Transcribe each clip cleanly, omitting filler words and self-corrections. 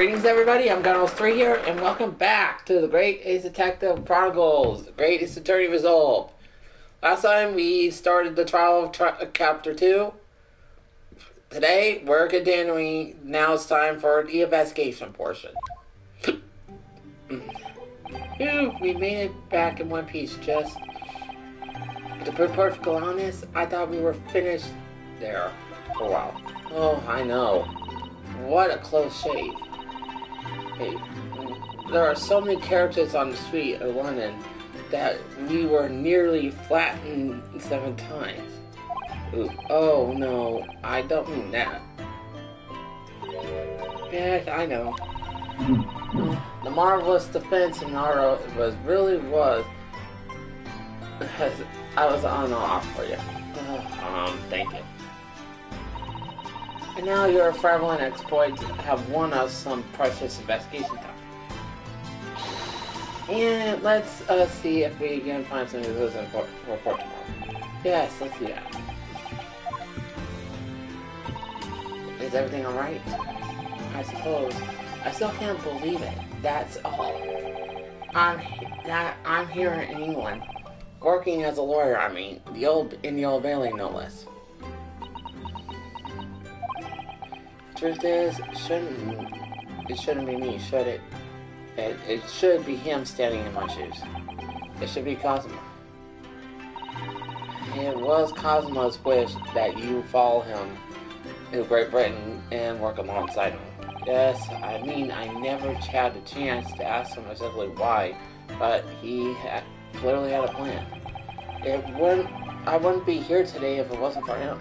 Greetings everybody, I'm Chronicles 3 here, and welcome back to the Great Ace Detective Chronicles, the Great Ace Attorney Resolved. Last time we started the trial of Chapter 2. Today, we're continuing. Now it's time for the investigation portion. Phew, we made it back in one piece, just... To be perfectly honest, I thought we were finished there for a while. Oh, I know. What a close shave. Hey, there are so many characters on the street of London that we were nearly flattened 7 times. Ooh, oh no, I don't mean that. Yes, I know. The marvelous defense in Naro really was. I was on and off for you. Thank you. And now your fraudulent exploits have won us some precious investigation time. And let's see if we can find some of those in report tomorrow. Yes, let's do that. Is everything alright? I suppose. I still can't believe it. That's all. I'm here in England, working as a lawyer. I mean, in the Old Bailey, no less. Truth is, it shouldn't be me, should it? It should be him standing in my shoes. It should be Cosmo. It was Cosmo's wish that you follow him to Great Britain and work alongside him. Yes, I mean, I never had the chance to ask him exactly why, but he clearly had a plan. I wouldn't be here today if it wasn't for him.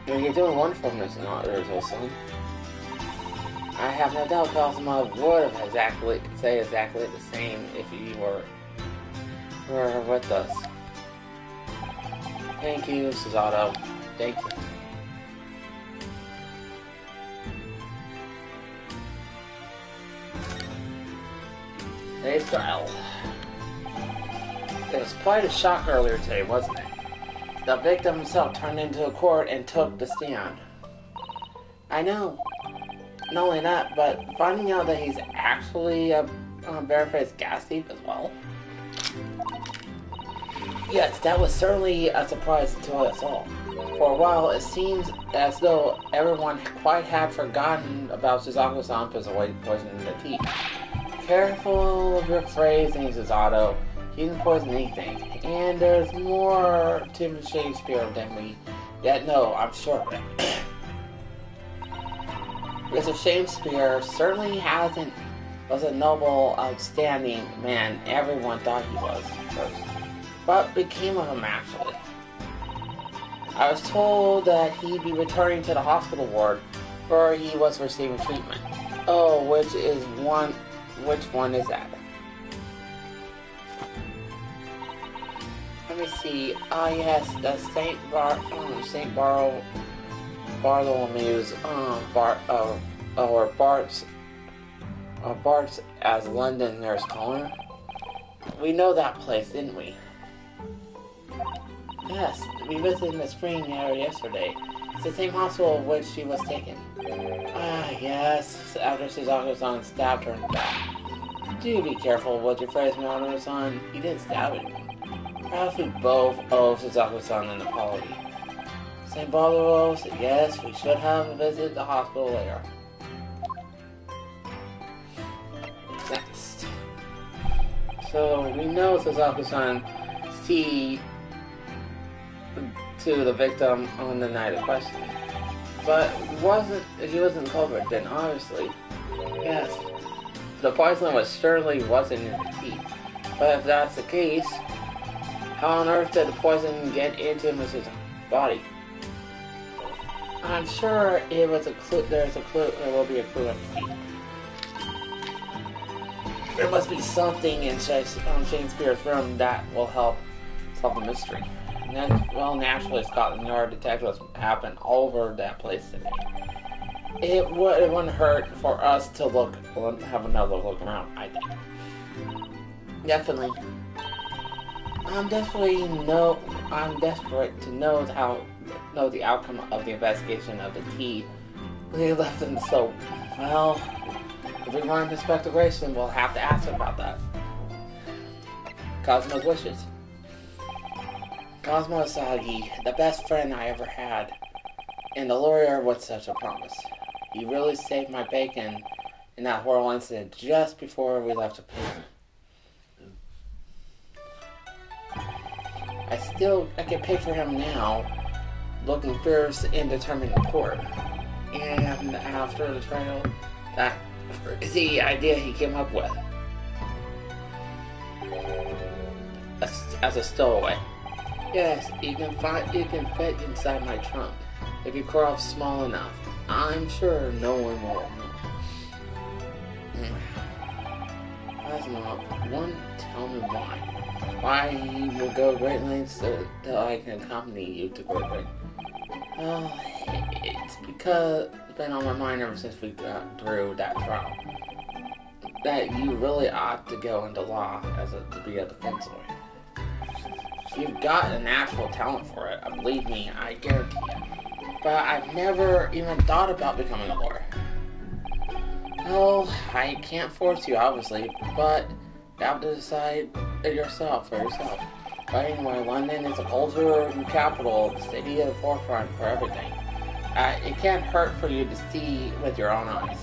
You're doing wonderful, Mr. Urzel, son. I have no doubt Cosmo would have say exactly the same if you were with us. Thank you, Susato. Thank you. Today's trial. It was quite a shock earlier today, wasn't it? The victim himself turned into a court and took the stand. I know. Not only that, but finding out that he's actually a barefaced gas thief as well. Yes, that was certainly a surprise to us all. For a while, it seems as though everyone quite had forgotten about Suzaku-san poisoning the tea. Careful of your phrasing, Suzato. He didn't poison anything, and there's more to Shakespeare than we yet know, I'm sure of it. Because Shakespeare certainly was a noble, outstanding man everyone thought he was first. But became of him actually. I was told that he'd be returning to the hospital ward where he was receiving treatment. Oh, which one is that? Let me see. Ah, yes, the Saint Bartholomew's, or Bart's, as Londoners call him. We know that place, didn't we? Yes, we visited in the spring yesterday. It's the same hospital of which she was taken. Ah, yes, after Suzaku-san stabbed her in the back. Do be careful what your phrase, Maru-san. He didn't stab it. Perhaps we both owe Suzaku-san an apology. St. Bartholomew's, yes, we should have visited the hospital later. Next. So, we know Suzaku-san see to the victim on the night of questioning. But he wasn't covered then, obviously. Yes. The poison wasn't in the tea. But if that's the case, how on earth did the poison get into Mrs. body? I'm sure it was a clue. There will be a clue in the tea. There must be something in Shakespeare's room that will help solve the mystery. And then, well, naturally, Scotland Yard detectives have been all over that place today. It wouldn't hurt for us to have another look around, I think. Definitely. I'm desperate to know the outcome of the investigation of the tea We left him, so, well, if we want Inspector Grayson, we'll have to ask him about that. Cosmo's wishes. Cosmo Asagi, the best friend I ever had, and the lawyer with such a promise. He really saved my bacon in that horrible incident just before we left Japan. I can picture him now, looking fierce and determined in court. And after the trial, that crazy idea he came up with. As a stowaway. Yes, you can fit inside my trunk if you crawl up small enough. I'm sure no one will. Cosmo, tell me why. Why you will go great lengths so that I can accompany you to Great Britain. Well, it's because it's been on my mind ever since we got through that trial. That you really ought to go into law to be a defense lawyer. You've got a natural talent for it, believe me, I guarantee it. But I've never even thought about becoming a lawyer. Well, I can't force you, obviously, but you have to decide for yourself. But anyway, London is a culture capital, the city at the forefront for everything. It can't hurt for you to see with your own eyes.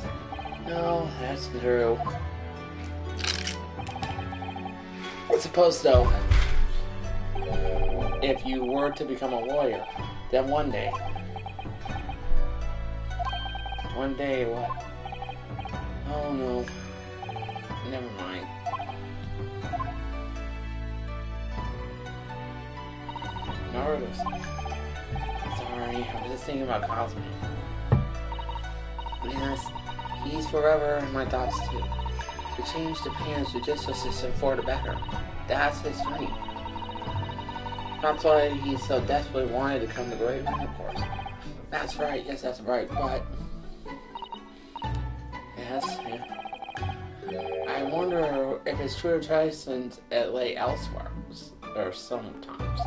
No, that's true. Suppose, though, if you were to become a lawyer, then one day what? Oh no, never mind. Naruto. Sorry, I was just thinking about Cosmo. Yes, he's forever in my thoughts too. To change Japan's judicial system for the better. That's his dream. That's why he so desperately wanted to come to Great Britain, of course. That's right, yes, that's right, but... Yes, yeah. I wonder if his true attractions lay elsewhere, or sometimes.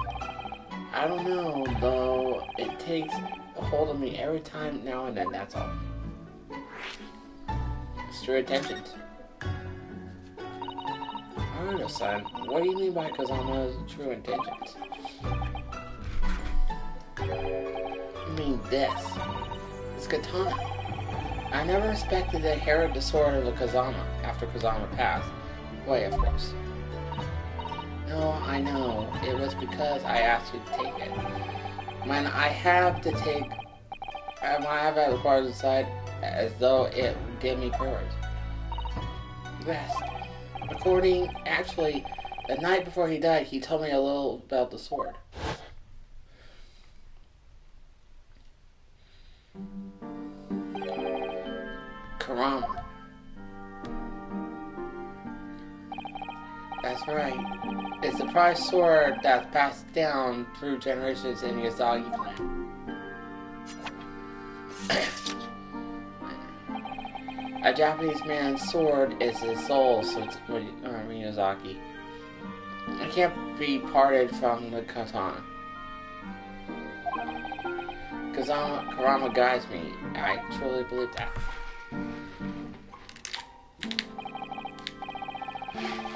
I don't know, though it takes a hold of me every time now and then, that's all. It's true attentions. I don't know, son. What do you mean by Kazama's true intentions? I mean this. It's katana. I never expected to inherit the sword of the Kazama after Kazama passed. Wait, of course. No, I know. It was because I asked you to take it. When I have to take... When I have it required inside, as though it would give me courage. Rest. Actually, the night before he died, he told me a little about the sword. Kurama. That's right. It's a prized sword that's passed down through generations in the Miyazaki clan. A Japanese man's sword is his soul, so it's Miyazaki. It can't be parted from the katana. Kurama guides me. I truly believe that.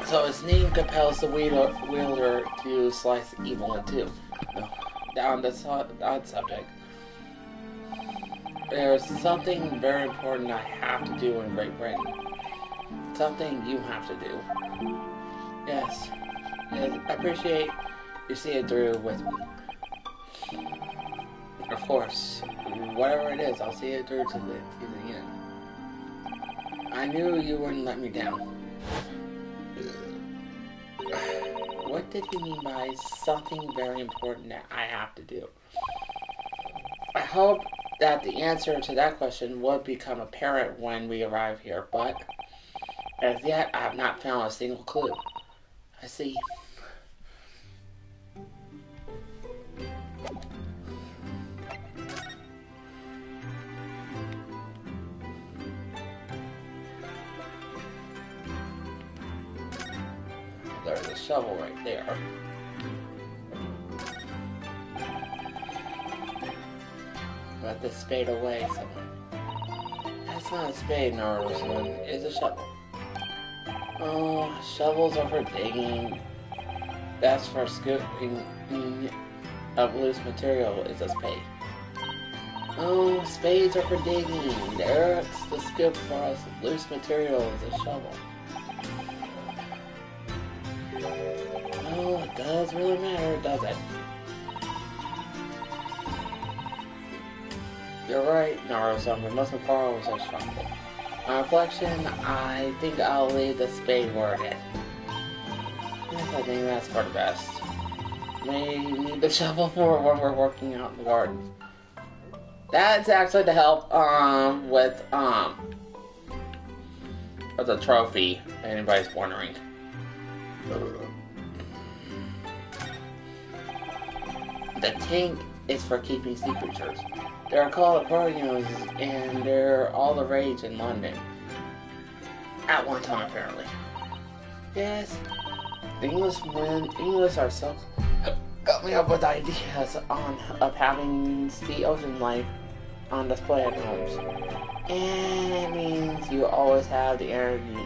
So his name compels the wielder to slice evil in two. No, on the subject. There's something very important I have to do in Great Britain. Something you have to do. Yes. And I appreciate you see it through with me. Of course. Whatever it is, I'll see it through to the end. I knew you wouldn't let me down. What did he mean by something very important that I have to do? I hope that the answer to that question would become apparent when we arrive here, but as yet I have not found a single clue. I see. There's a shovel right there. Let this spade away somewhere. not a spade, Naruto-san. It's a shovel. Oh, shovels are for digging. That's for scooping of loose material. It's a spade. Oh, spades are for digging. That's the scoop for us. Loose material is a shovel. Oh, it does really matter, does it? You're right, Naruto-san. We mustn't quarrel with such trouble. On reflection, I think I'll leave the spade where it is. Yes, I think that's for the best. May need the shovel for when we're working out in the garden. That's actually to help with the trophy, if anybody's wondering. The tank is for keeping sea creatures. They're called aquariums, and they're all the rage in London. At one time, apparently. Yes, the English are so got me up with ideas of having the ocean life on display at homes. And it means you always have the energy,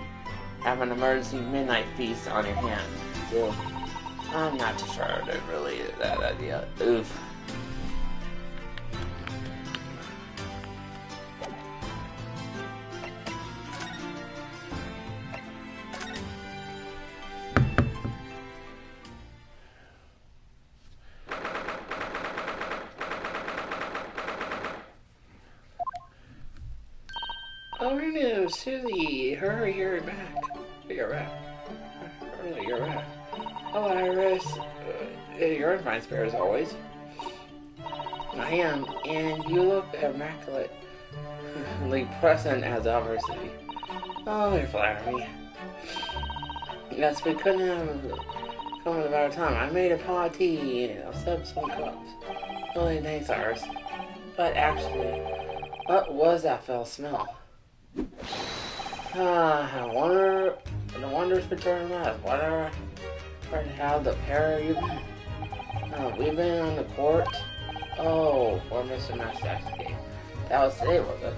have an emergency midnight feast on your hands. So, I'm not too sure that really is that idea. Oof. Oh no, Susie, hurry, you're back. You're back. Hurry, you're back. Oh, Iris, you're in fine spirits as always. I am, and you look immaculately present as ever, Susie. Oh, you flatter me. Yes, we couldn't have come at a better time. I made a pot of tea and I'll set some cups. Really, thanks, Iris. But actually, what was that foul smell? I wonder, the wonders return left. Whatever, how the pair you been? We've been on the court. Oh, for Mr. Master's game. That was today, was it?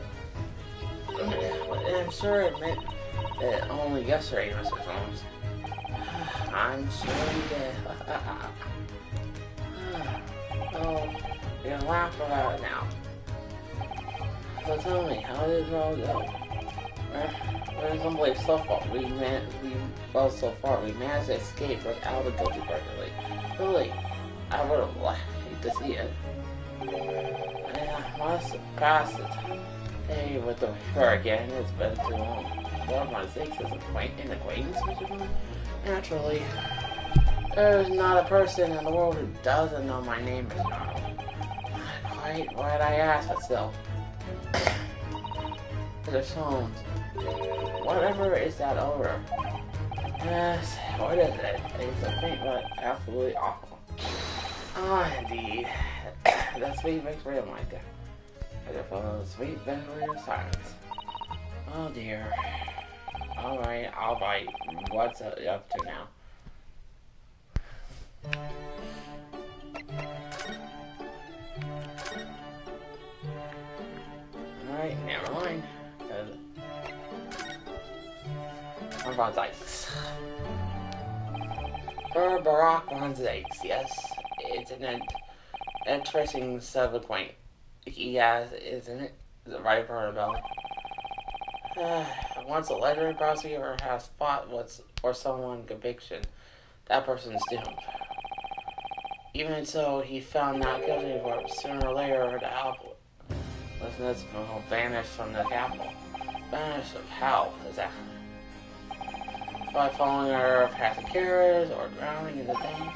I'm sure it meant that only yesterday, Mr. Jones. I'm sure you did. Oh, you're gonna laugh about it now. So tell me, how did it all go? We're someplace so far. So far, we managed to escape without a guilty burglary. Really, I would have liked to see it. I must pass it. Hey, with the again, it's been too long. One of my six is an acquaintance, Mr. Moon? Naturally. There's not a person in the world who doesn't know my name, Mr. Arnold. Quite what I asked, but still. The Soames. Whatever is that odor? Yes, what is it? It's a faint but absolutely awful. Ah, indeed. The sweet victory of my death. The sweet victory of silence. Oh dear. Alright, I'll bite. What's it up to now? Alright, never mind. What about Dykes? For Barack von Dykes, yes. It's an interesting subsequent. Yes, isn't it? Is it right for a bell? Once a legendary prosecutor has fought for someone conviction, that person's doomed. Even so, he found not guilty for it. Sooner or later, the helplessness will vanish from the capital. Vanish of how, exactly? By falling out of past carriers, or drowning in the Thames,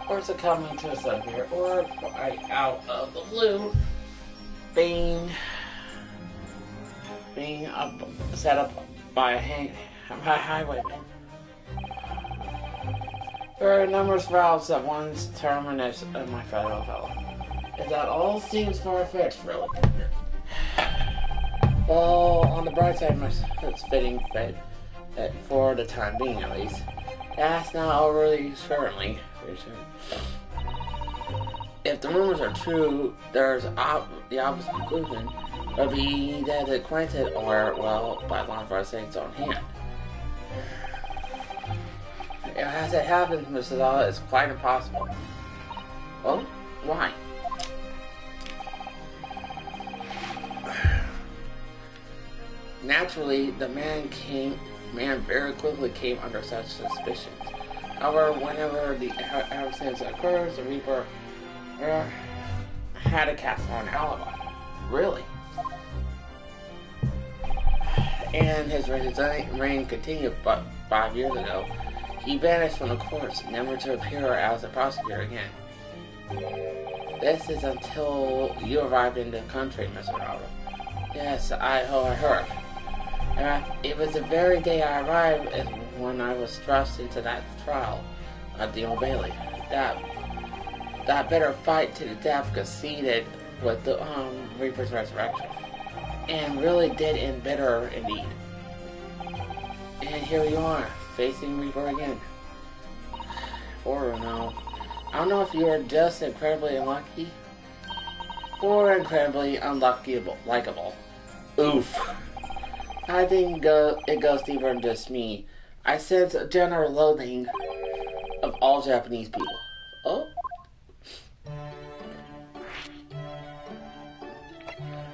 or succumbing to a severe, or by out of the blue, being set up by a highwayman. There are numerous routes that one's terminus of my fellow fellow. If that all seems far-fetched, really. Well, on the bright side, it's fitting fit for the time being, at least. That's not overly certainly. If the rumors are true, there's the opposite conclusion. would be dead acquainted or, well, by law enforcement's own hand. As it happens, Mrs. Law, it's quite impossible. Well, why? Naturally, the man very quickly came under such suspicion. However, whenever the accident occurs, the Reaper had to cast on an alibi. Really? And his reign continued, but 5 years ago, he vanished from the courts, never to appear as a prosecutor again. This is until you arrived in the country, Mr. Ronaldo. Yes, I heard. It was the very day I arrived when I was thrust into that trial at the Old Bailey. That bitter fight to the death conceded with the Reaper's resurrection. And really did end bitter indeed. And here you are, facing Reaper again. Or no. I don't know if you are just incredibly unlucky or incredibly likable. Oof. I think it goes deeper than just me. I sense a general loathing of all Japanese people. Oh?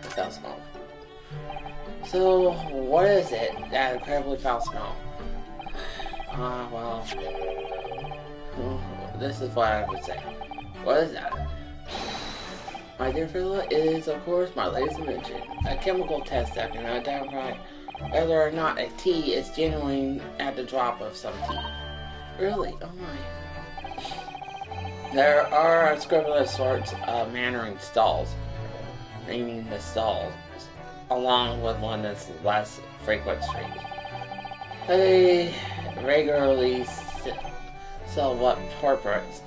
Foul smell. So, what is it, that incredibly foul smell? Well... this is what I would say. What is that? My dear fellow, it is, of course, my latest invention. A chemical test that can identify whether or not a tea is genuine at the drop of some tea. Really? Oh my. There are scribblers sorts of Mannering stalls, meaning the stalls, along with London's less frequent streets. They regularly sell what purports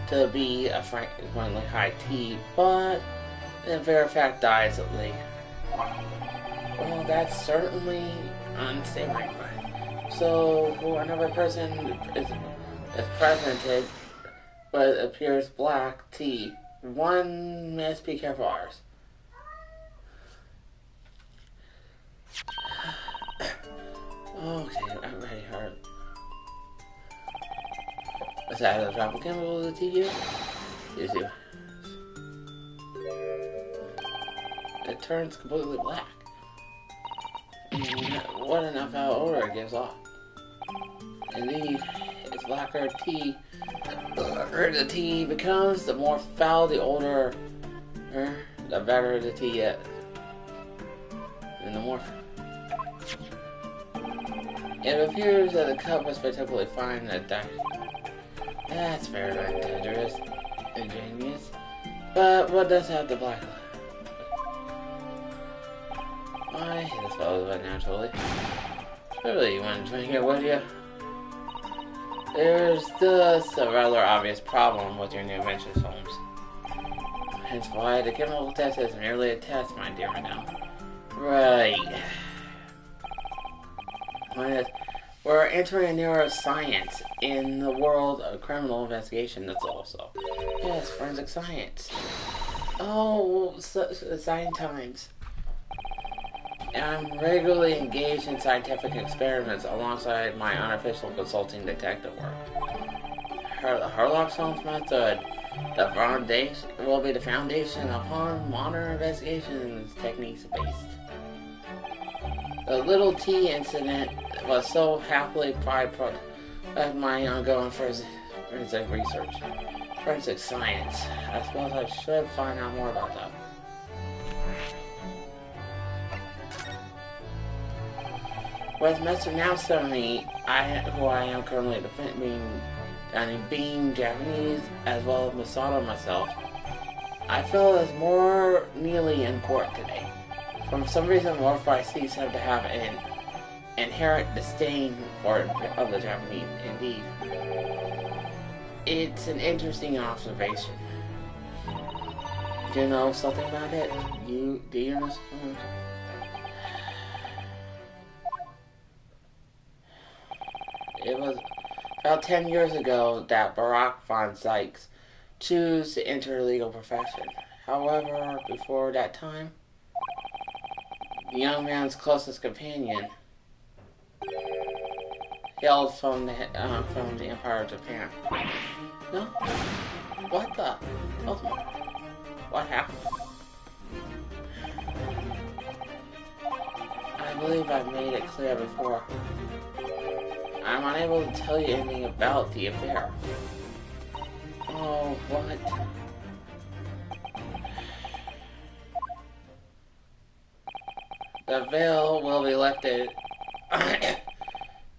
to be a frequently high tea, but in very fact dies at least. Well, that's certainly unsavory. So, for another person is presented but appears black tea, one must be careful ours. Okay, I'm ready, hard. What's that, a drop of chemical in the tea here? You see. It turns completely black. What an foul odor it gives off. Indeed, it's blacker tea. The darker the tea becomes, the more foul the odor, the better the tea is. And the more... It appears that the cup was particularly fine at that. That's very ingenious. But what does have the black? I suppose, but naturally. Really, you want to drink it, would you? There's thus a rather obvious problem with your new invention, Holmes. Hence why the chemical test is merely a test, my dear madame. Right. We're entering neuroscience in the world of criminal investigation. That's also. Yes, forensic science. Oh, science times. I'm regularly engaged in scientific experiments alongside my unofficial consulting detective work. The Sherlock Holmes method will be the foundation upon modern investigations techniques based. The little tea incident was so happily byproduct of my ongoing forensic research. Forensic science. I suppose I should find out more about that. With Mr. announced to me, who I am currently defending, and being Japanese, as well as Masato myself, I feel it's more nearly in court today. For some reason, Morphices seem to have an inherent disdain of the Japanese, indeed. It's an interesting observation. Do you know something about it? Do you know something? It was about 10 years ago that Barack von Sykes chose to enter the legal profession. However, before that time, The young man's closest companion hailed from the Empire of Japan. No? What the? What happened? I believe I've made it clear before. I'm unable to tell you anything about the affair. Oh, what? The veil will be lifted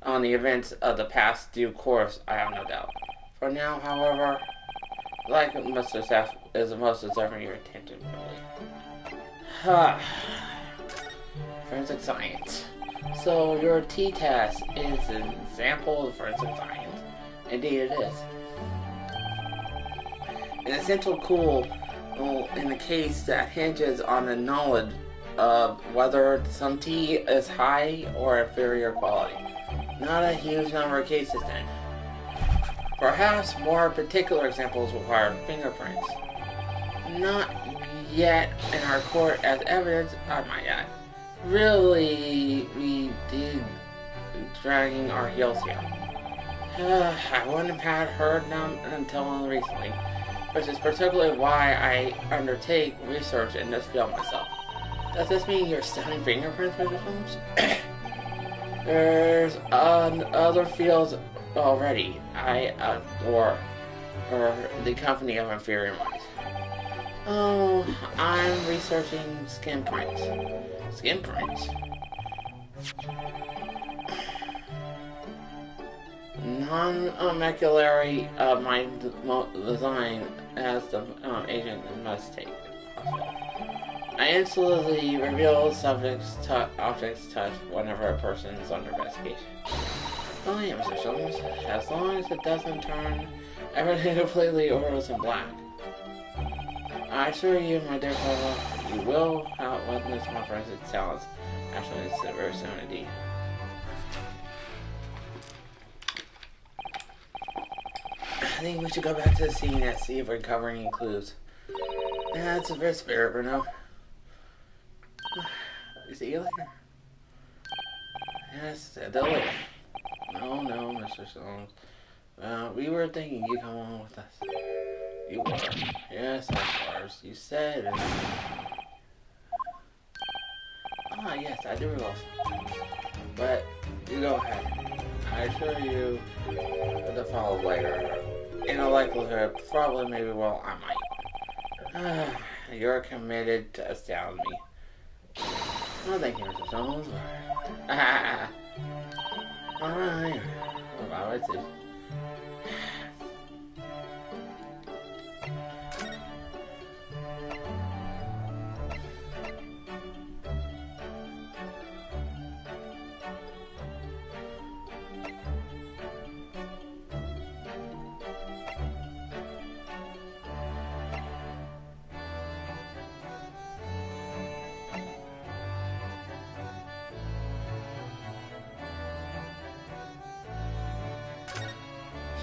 on the events of the past due course, I have no doubt. For now, however, like Mr. Seth is most deserving your attention, really. Forensic science. So your t-test is an example of forensic science. Indeed it is. An essential tool in the case that hinges on the knowledge of whether some tea is high or inferior quality. Not a huge number of cases then. Perhaps more particular examples require fingerprints. Not yet in our court as evidence, not yet. Really, we did dragging our heels here. I wouldn't have heard them until recently, which is particularly why I undertake research in this field myself. Does this mean you're studying fingerprints, Mr. Holmes? There's other fields already. Or the company of inferior minds. Oh, I'm researching skin prints. Skin prints? Non-maculary my design as the agent must take. I instantly reveal objects touched whenever a person is under investigation. Oh yeah, Mr. Solomons, as long as it doesn't turn everything completely orange and black. I assure you, my dear fellow, you will witness my forensic talents. Actually, it's very soon indeed. I think we should go back to the scene and see if we're covering any clues. That's a very spirit, Bruno. Is he later? Yes, they'll later. No, Mr. Solomons. We were thinking you'd come on with us. You were. Yes, of course. You said. Yes, I do recall. But you go ahead. I assure you the follow later. In all likelihood, probably, maybe, well, I might. You're committed to astound me. Oh, thank you, Mr. Solomons. Alright. Wow, it's it.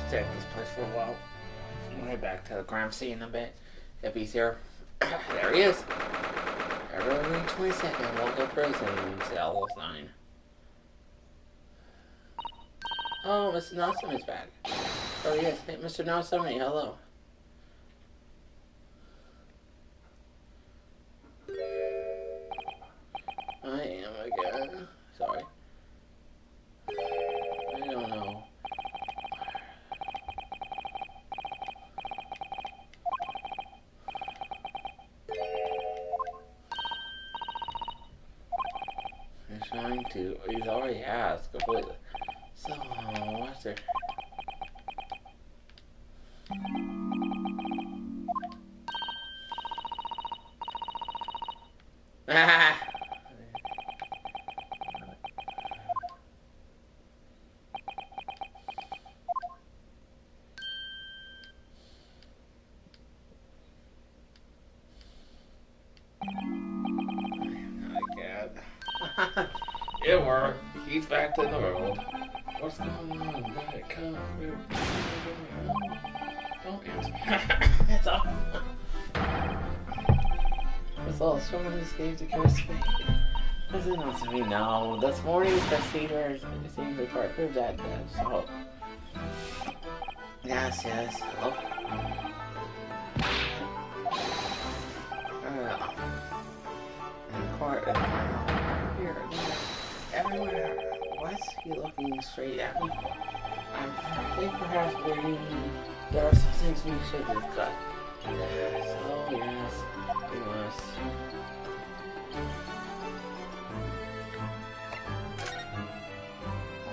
Stay at this place for a while. We'll head back to the crime scene in a bit. If he's here. There he is. February 22nd, local prison, cell 9. Oh, Mr. Nelson is back. Oh yes, hey, Mr. Nelson, hello. I am again. Sorry. I don't know. He's trying to. He's already asked completely. So, what's there? Ah! It worked. He's back to the world. What's going on? Let it come. Don't answer. It's off. It's all strong in this game to kill speed. Listen to me now. This morning's procedure seems to prove that. So, yes. Hello. And court here, everywhere. What's he looking straight at me for? I think perhaps there are some things we should discuss. So yes, we must.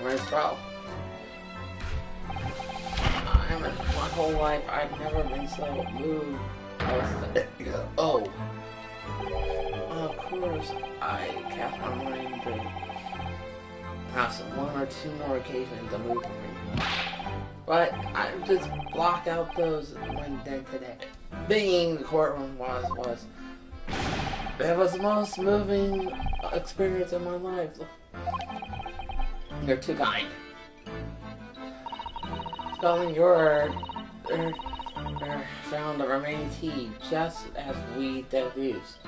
Where's Ralph? My whole life I've never been so moved. Oh. Of course, I kept my mind to perhaps one or two more occasions to move me. But I just block out those one day today. Being the courtroom was it was the most moving experience of my life. You're too kind. Spelling your found the remaining tea just as we deduced,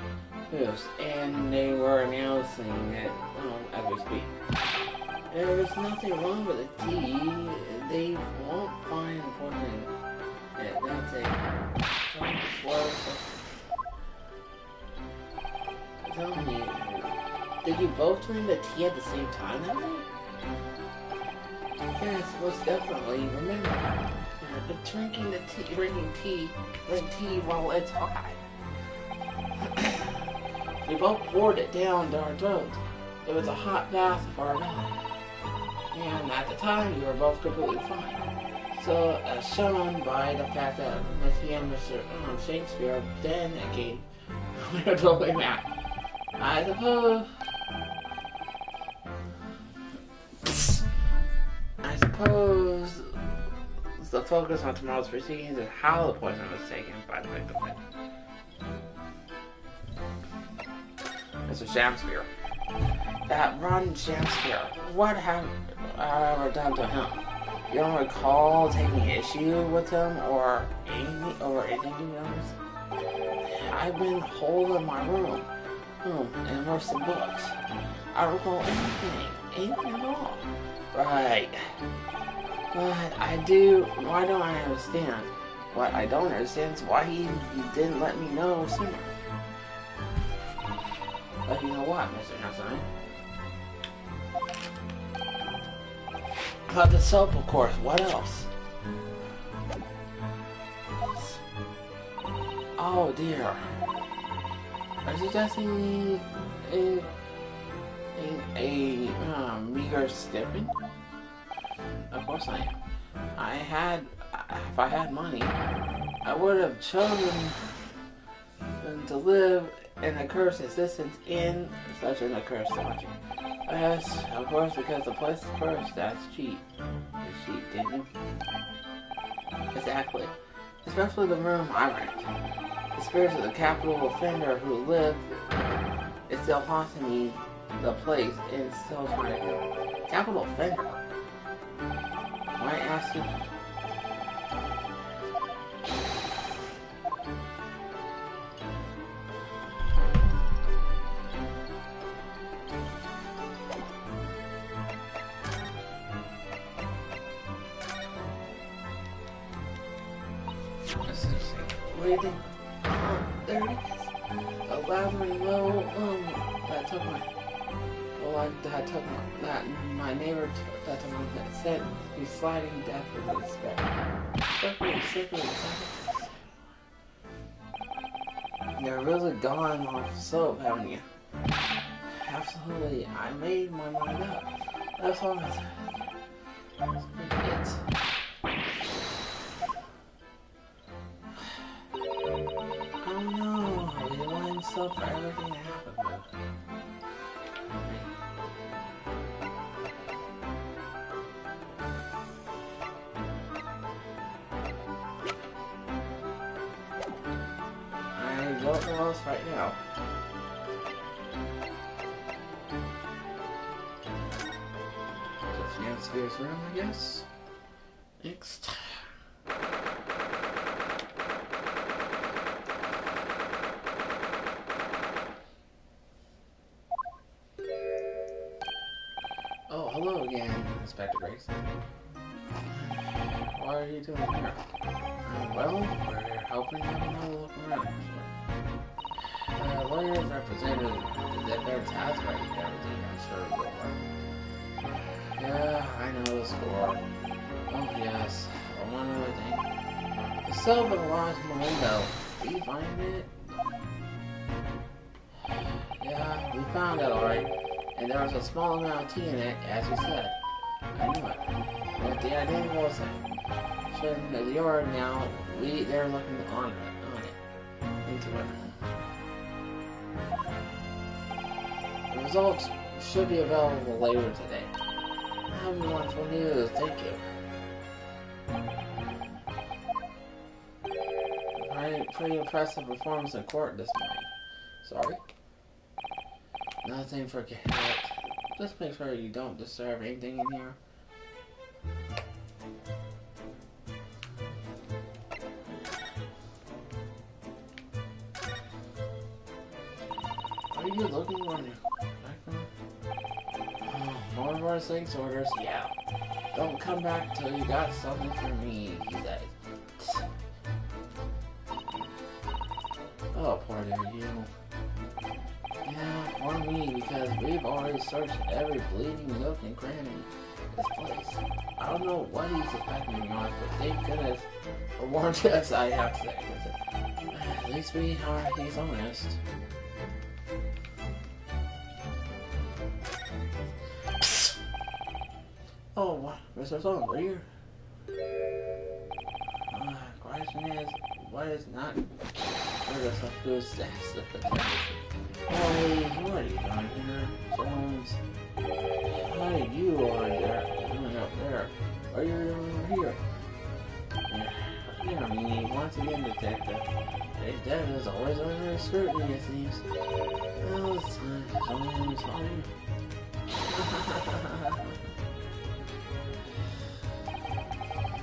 and they were announcing it as we speak. There is nothing wrong with the tea. They won't find poison. That's a tell me, did you both drink the tea at the same time that night? Yes, most definitely. Remember, drinking tea while it's hot. We both poured it down our throats. It was a hot bath for our mouth. And at the time, we were both completely fine. So, as shown by the fact that Missy and Mr. Shakespeare then gave, we were totally mad. I suppose the focus on tomorrow's proceedings is how the poison was taken by the victim. Mr. Shakespeare. That rotten Shakespeare. What have I ever done to him? You don't recall taking issue with him or anything else? I've been holed in my room and immersed in books. I don't recall anything at all. Right. But why don't I understand? What I don't understand is why he didn't let me know sooner. But you know what, Mr. Nelson? About the soap, of course. What else? Oh dear. Are you suggesting a meager stipend? Of course I am. If I had money, I would have chosen to live in a cursed existence in such an accursed lodging. Yes, of course, because the place is cursed. That's cheap. It's cheap, didn't you? Exactly. Especially the room I rent. The spirits of the capital offender who lived is still haunting me. The place and still trying to kill. Capital offender. Why ask you? What do you think? There it is. A lathering low, my neighbor that said he's sliding death with respect. You're really gone off soap, haven't you? Absolutely. I made my mind up. That's all I said. Oh no, we blame himself for everything that happened. I don't know else right now. Just Shakespeare's room, I guess. Next. Oh, hello again, Inspector Grayson. What are you doing here? Well, we're helping them have a look around. Lawyers represented the defense has ready everything, I'm sure you'll learn. Yeah, I know the score. Oh, yes. One other thing. The cell belongs in the window. Did you find it? Yeah, we found it alright. And there was a small amount of tea in it, as you said. I knew it. But the identical section of the yard now, they're looking on it, into it. The results should be available later today. That'll be wonderful news, thank you. Pretty impressive performance in court this morning. Sorry? Nothing, forget it. Just make sure you don't disturb anything in here. Are you looking on your background? Oh, more of our things orders? Yeah. Don't come back till you got something for me, he says. Oh, poor dear you. Yeah, for me, because we've already searched every bleeding nook and cranny in this place. I don't know what he's expecting me on, but thank goodness for warned us, I have to say. At least he's honest. Oh, what? Mr. Song, are you here? Question is, what is not for the food stacks of potatoes? Hey, what are you doing here, Jones? Hey, you are doing up there. Are you over here? Yeah, I mean, once again, Detective. His death is always under scrutiny, it seems. Well, it's time for Jones home.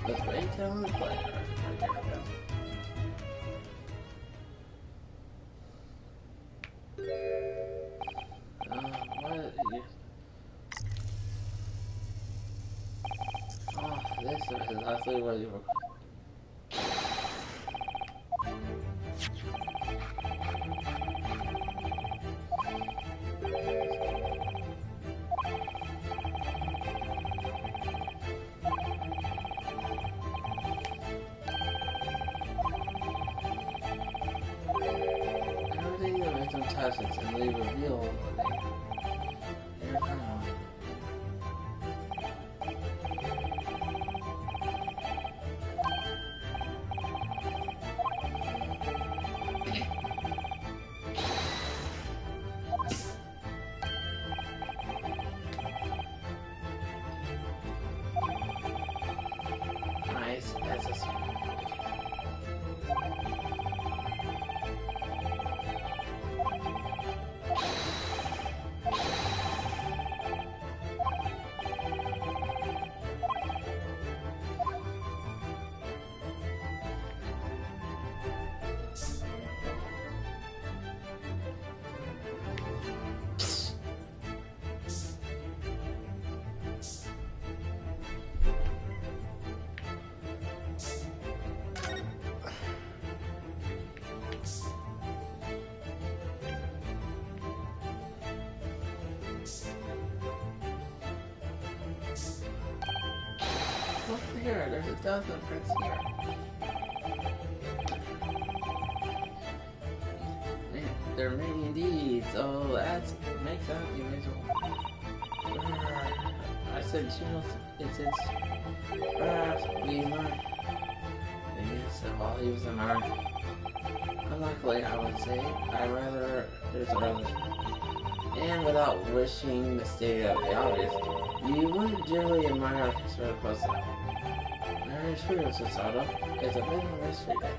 Let's wait till it's later. What is it? Oh, this is exactly what you were. Everything the victim touches and they reveal what they're found. Nice, that's a look here, there's a dozen prints here. Man, there are many indeed, so that makes out the original. I said, it's perhaps we learned. Yes, while he was American. Unluckily, I would say, there's a rather. And without wishing to state the obvious, you wouldn't generally admire his sort of personality. Very true, Susato. It's a bit of a mystery day.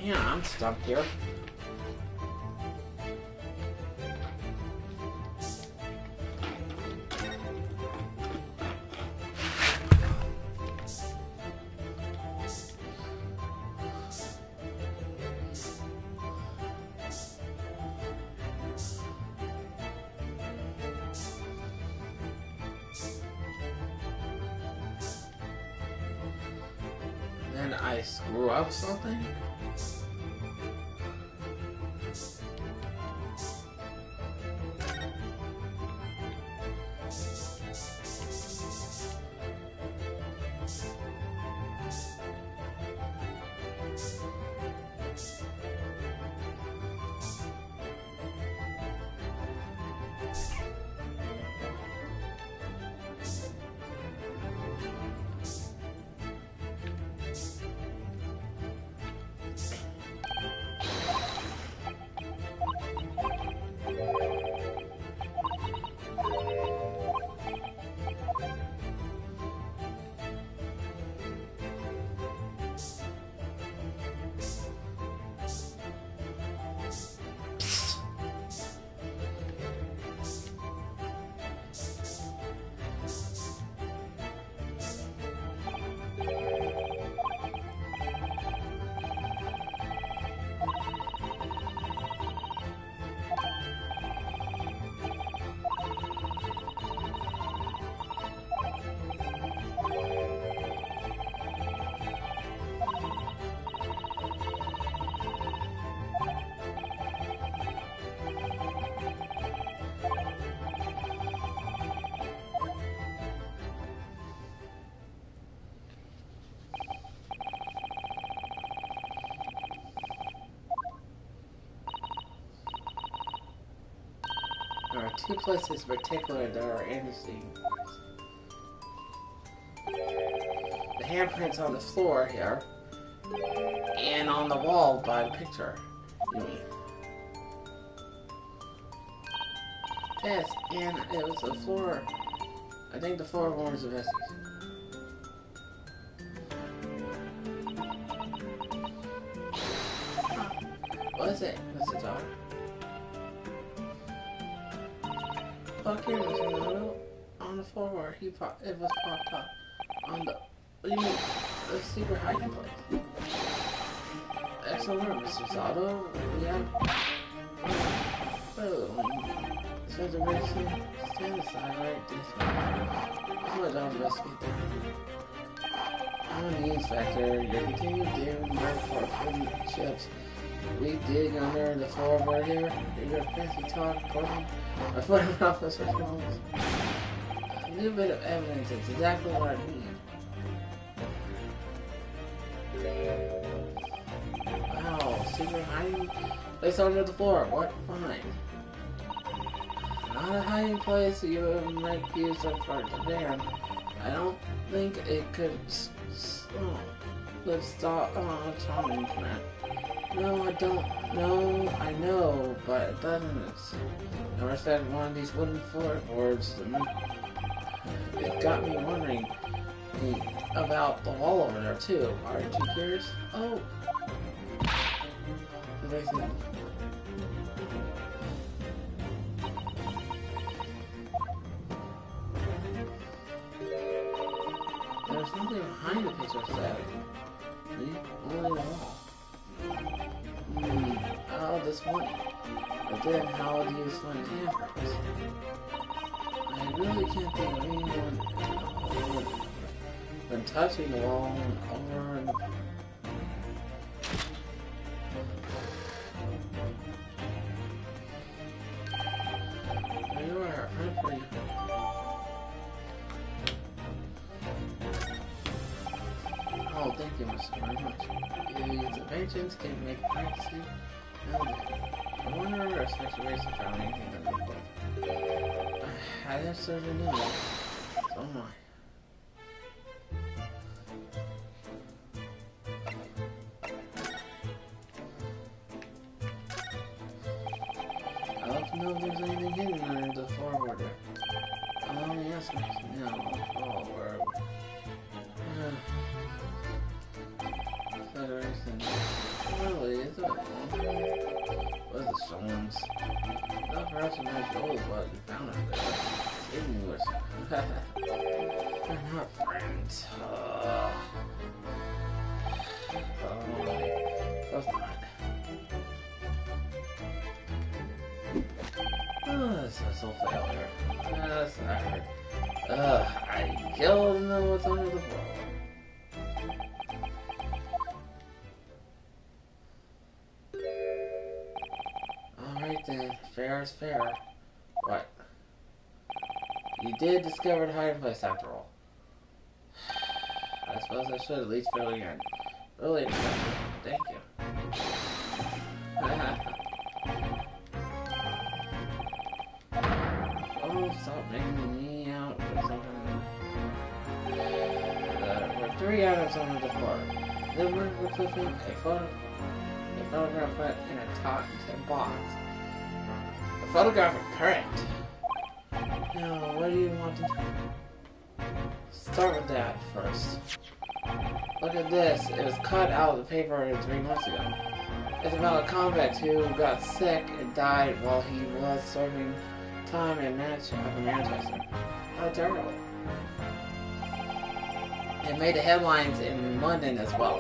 Yeah, I'm stuck here. Then I screw up something? There are two places in particular that are interesting. The handprints on the floor here, and on the wall by the picture. You mean? Yes, and it was the floor. I think the floor warms the vessels. What is it, Mr. Dog? Look here, Mr. Noodle. On the floor where it was popped up. On the... What do you mean? The secret hiding place. Excellent work, Mr. Zato. Yeah. Oh, so the racing stand aside right this way. That's what I'll investigate there. On the inspector, you continue digging work for hidden chips. We dig under the floor right here. Your fancy talk, pushing. I put him off the search moments. A little bit of evidence, it's exactly what I need. Wow, secret hiding place under the floor. What find? Not a hiding place you might use up for the van. I don't think it could stop time plant. No, I don't. No, I know, but it doesn't. I respect one of these wooden floorboards. It got me wondering about the wall over there too. Aren't you curious? Oh. There's nothing behind the picture set. Only the wall. Oh, this one. But then, how do you find handprints? I really can't think of anyone been touching the wall over and there you are, I'm for you. Oh, thank you, Mr. Very much. These inventions can make privacy. I wonder if Special Racer found anything that looked like. I didn't certainly know. Oh my. know if there's anything hidden under the floorboarder. Yes, no, forward. Federation. Really, is it long? What's the stones? Not perhaps a nice old, but you found it there. English. They're not friends. That's not. This is a failure. That's not hard. I don't know what's under the floor. Alright then, fair is fair. What? You did discover the hiding place after all. I suppose I should at least fill you in. Really impressive. Thank you. Oh, stop making me out with something. There were 3 items on the floor. Then one was flipping a photograph put in a top tin box. A photographic print. Now, what do you want to do? Start with that first. Look at this. It was cut out of the paper 3 months ago. It's about a convict who got sick and died while he was serving time in Manchester. How terrible. It made the headlines in London as well.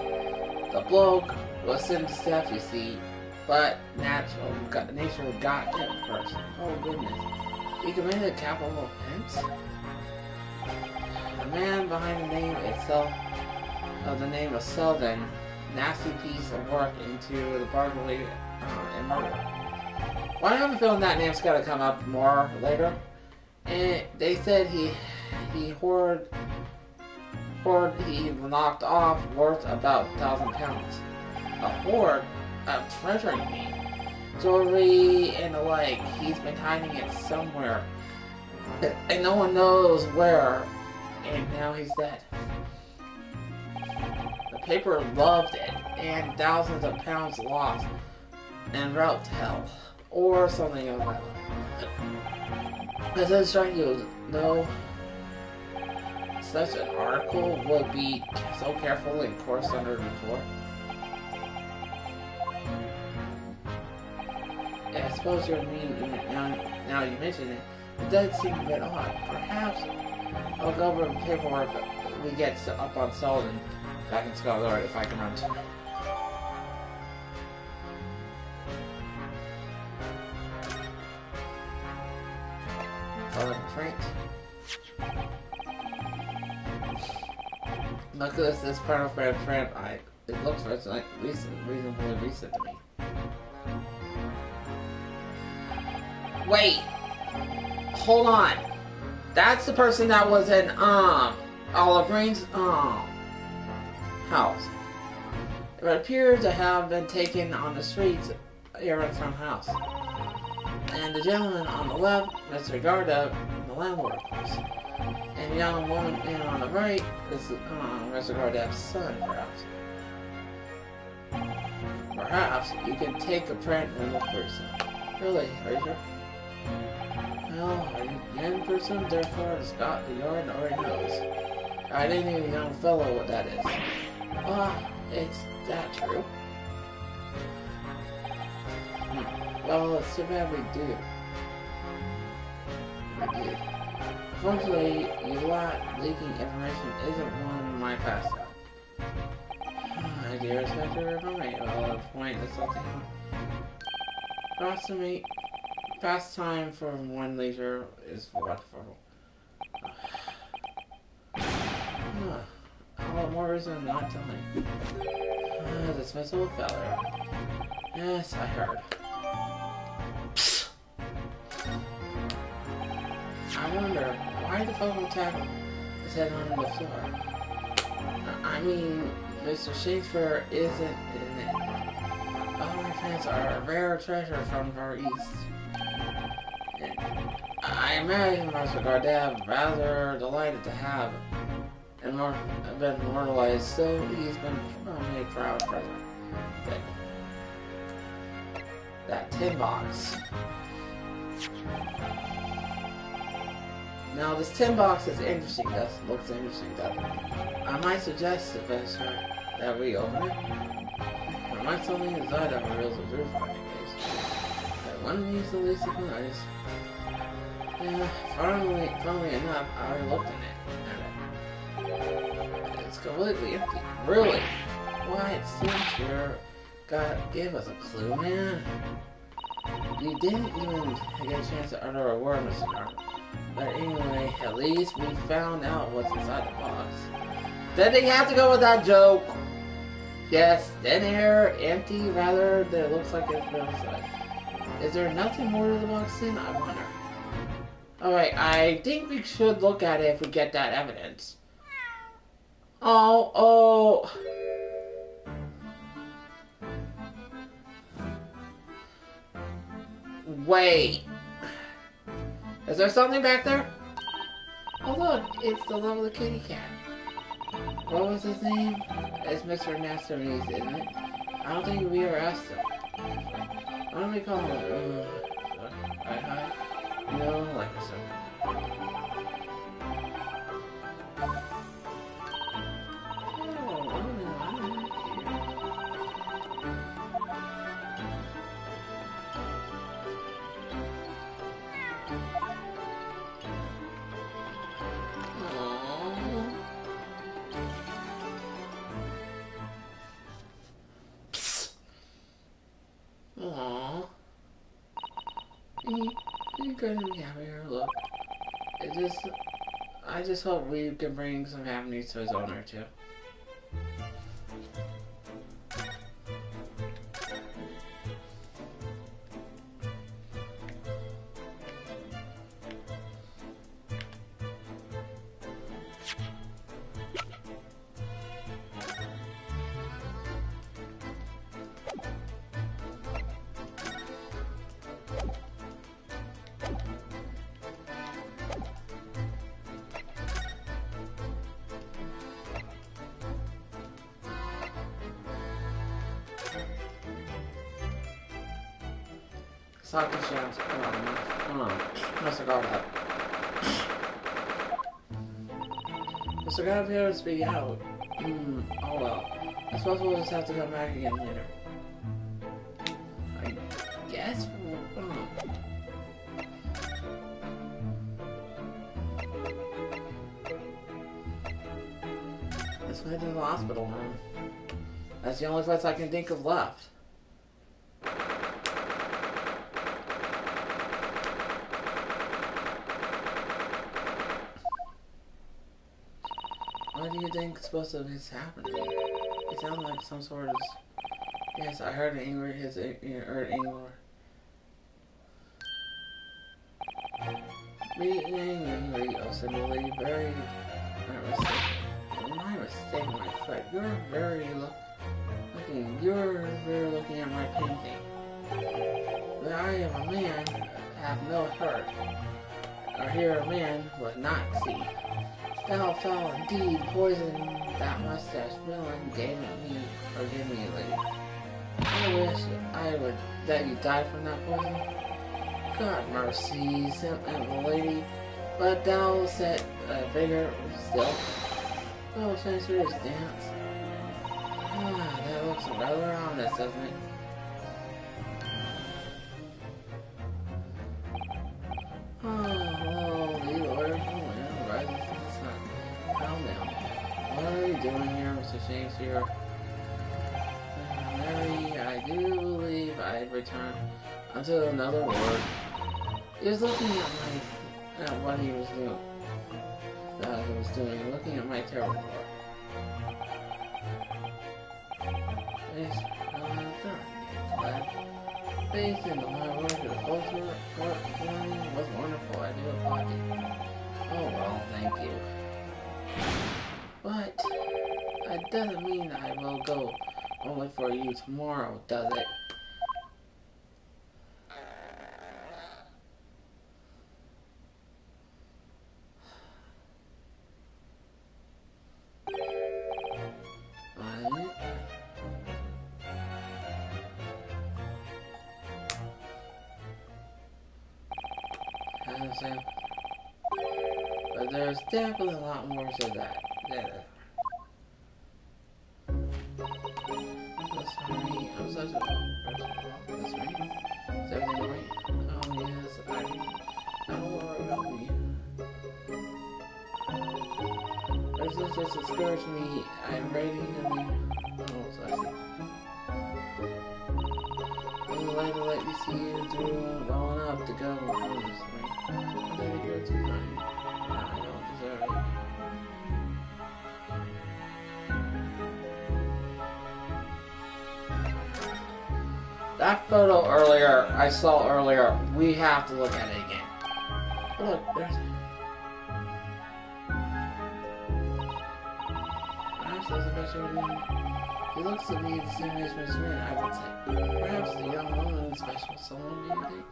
The bloke was sentenced to death, you see, but nature got him first. Oh goodness. He committed a capital offense? The man behind the name itself, the name of Selden, nasty piece of work into the burglary and murder. Well, I have a feeling that name's got to come up more later. And they said he knocked off worth about £1,000. A hoard of treasure, you mean? Jewelry and the like. He's been hiding it somewhere, and no one knows where. And now he's dead. The paper loved it, and thousands of pounds lost and route to hell, or something of that. Does it strike you? No. Such an article would be so careful and coursed under the floor. Yeah, I suppose you're mean now you mention it. It does seem a bit odd. Perhaps I'll go over the paperwork we get up on Selden back in Scotland if I can run to. Frank. Look at this part of my friend. It looks like reasonably recent to me. Wait! Hold on! That's the person that was in, Olive Green's, house. It appears to have been taken on the streets here in front house. And the gentleman on the left, Mr. Garda, the landlord, of course. And the young woman on the right is, Mr. Garda's son, perhaps. Perhaps you can take a print and look for yourself. Really, are you sure? Well, are you a young person? Therefore, the Yard already knows. I didn't even young fellow what that is. It's that true? Well, it's too bad we do. We did. Unfortunately, you lot leaking information isn't one of my pastime. My dearest Mr. Roommate, well, the point is something. Pastime for one leisure is wonderful. All more reason not telling. Dismissal failure. Yes, I heard. I wonder why the photo tag is head on the floor. I mean, Mr. Shakespeare isn't in it. All my friends are a rare treasure from Far East. And I imagine Mr. Gardev rather delighted to have and been immortalized, so he's been made proud present. That tin box. Now this tin box is interesting. That looks interesting, doesn't it? I might suggest to Professor that we open it. There might something inside that reveals the truth finding case. That one of these the least of nice. Yeah, funnily enough, I already looked at it. It's completely empty. Really? Why, it seems your God gave us a clue, man. You didn't even get a chance to utter a word, Mr. Carter. But anyway, at least we found out what's inside the box. Then they have to go with that joke. Yes, thin air, empty, rather than it looks like it's real inside. Is there nothing more to the box then? I wonder. Alright, I think we should look at it if we get that evidence. Oh. Wait. Is there something back there? Oh look, it's the lovely kitty cat. What was his name? It's Mr. Masterpiece, isn't it? I don't think we ever asked him. Why don't we call him? Hi. No, like this one. Aww. You couldn't be happier. Look, I just hope we can bring some happiness to his owner too. Soccer chance. Come on. Must have got up. Must have got here to speak out. Oh well. I suppose we'll just have to come back again later. I guess. Let's head to the hospital now. That's the only place I can think of left. What do you think is supposed to be happening? It sounds like some sort of... Yes, I heard an angry... His heard angry... Being angry, simply very... My mistake, my friend. You're very looking at my painting. But I am a man, have no hurt. Or hear a man, but not see. Foul indeed, poison that mustache villain gave me, lady. I wish that you died from that poison. God mercy, simple lady, but thou set vigor still. Oh, finish this dance. Ah, that looks rather ominous, doesn't it? Oh, Lord, rising from the sun. Calm down. What are you doing here, Mr. Shakespeare? Mary, I do believe I've returned unto another word. He was looking at what he was doing. Looking at my tarot card. It's glad. Faith in my work at the culture was wonderful. I do applaud you. Oh well, thank you. But that doesn't mean I will go only for you tomorrow, does it? understand? But there's definitely a lot more to that. Yeah. I'm sorry, I'm such a person. That's right. Is everything right? Oh, yes, I don't worry about me. This just discouraged me. I'm ready to leave. Oh, so I see. I would like to let you see you through well enough to go. Please, right? I'm letting you go too kind. I don't deserve it. That photo earlier, I saw earlier, we have to look at it again. Look, there's... Perhaps there's a better name. He looks to me the same age as Miss Rin, I would say. Perhaps the young woman is special someone, do you think?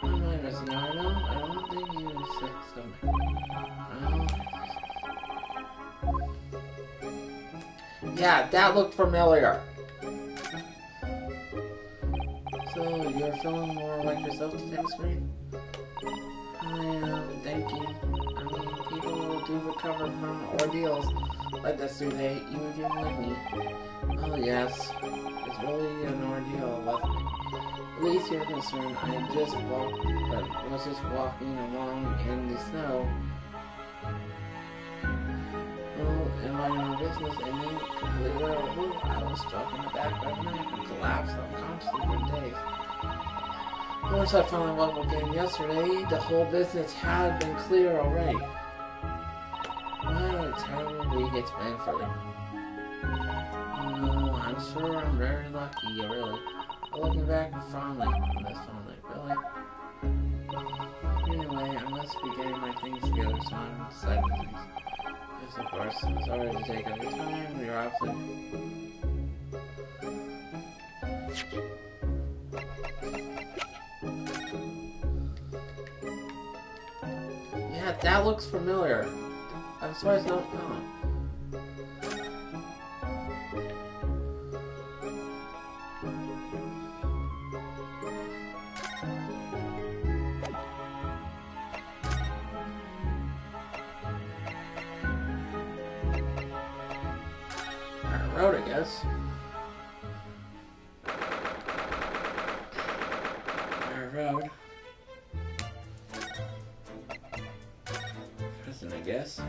Oh my, Mr. Nardo, I don't think you said something. Yeah, that looked familiar. So, you're feeling more like yourself today, Miss Rin? I am, thank you. I mean, people do recover from ordeals like this, do they? Even people like me. Oh, yes. It's really an ordeal, wasn't it? At least you're concerned. I was just walking along in the snow. Well, in my own business, and then completely out of the blue, I was struck in the back by the knife and collapsed unconsciously for days. Once I finally woke up again yesterday, the whole business had been clear already. What a terrible week it's been for me. Oh, I'm sure I'm very lucky, really. Looking back fondly on this really. Anyway, I must be getting my things together, so I'm decided to do. Yes, of course. Sorry to take up your time. You're absolutely... Yeah, that looks familiar. I'm surprised not gone. Road, I guess. Our road. Prison, I guess.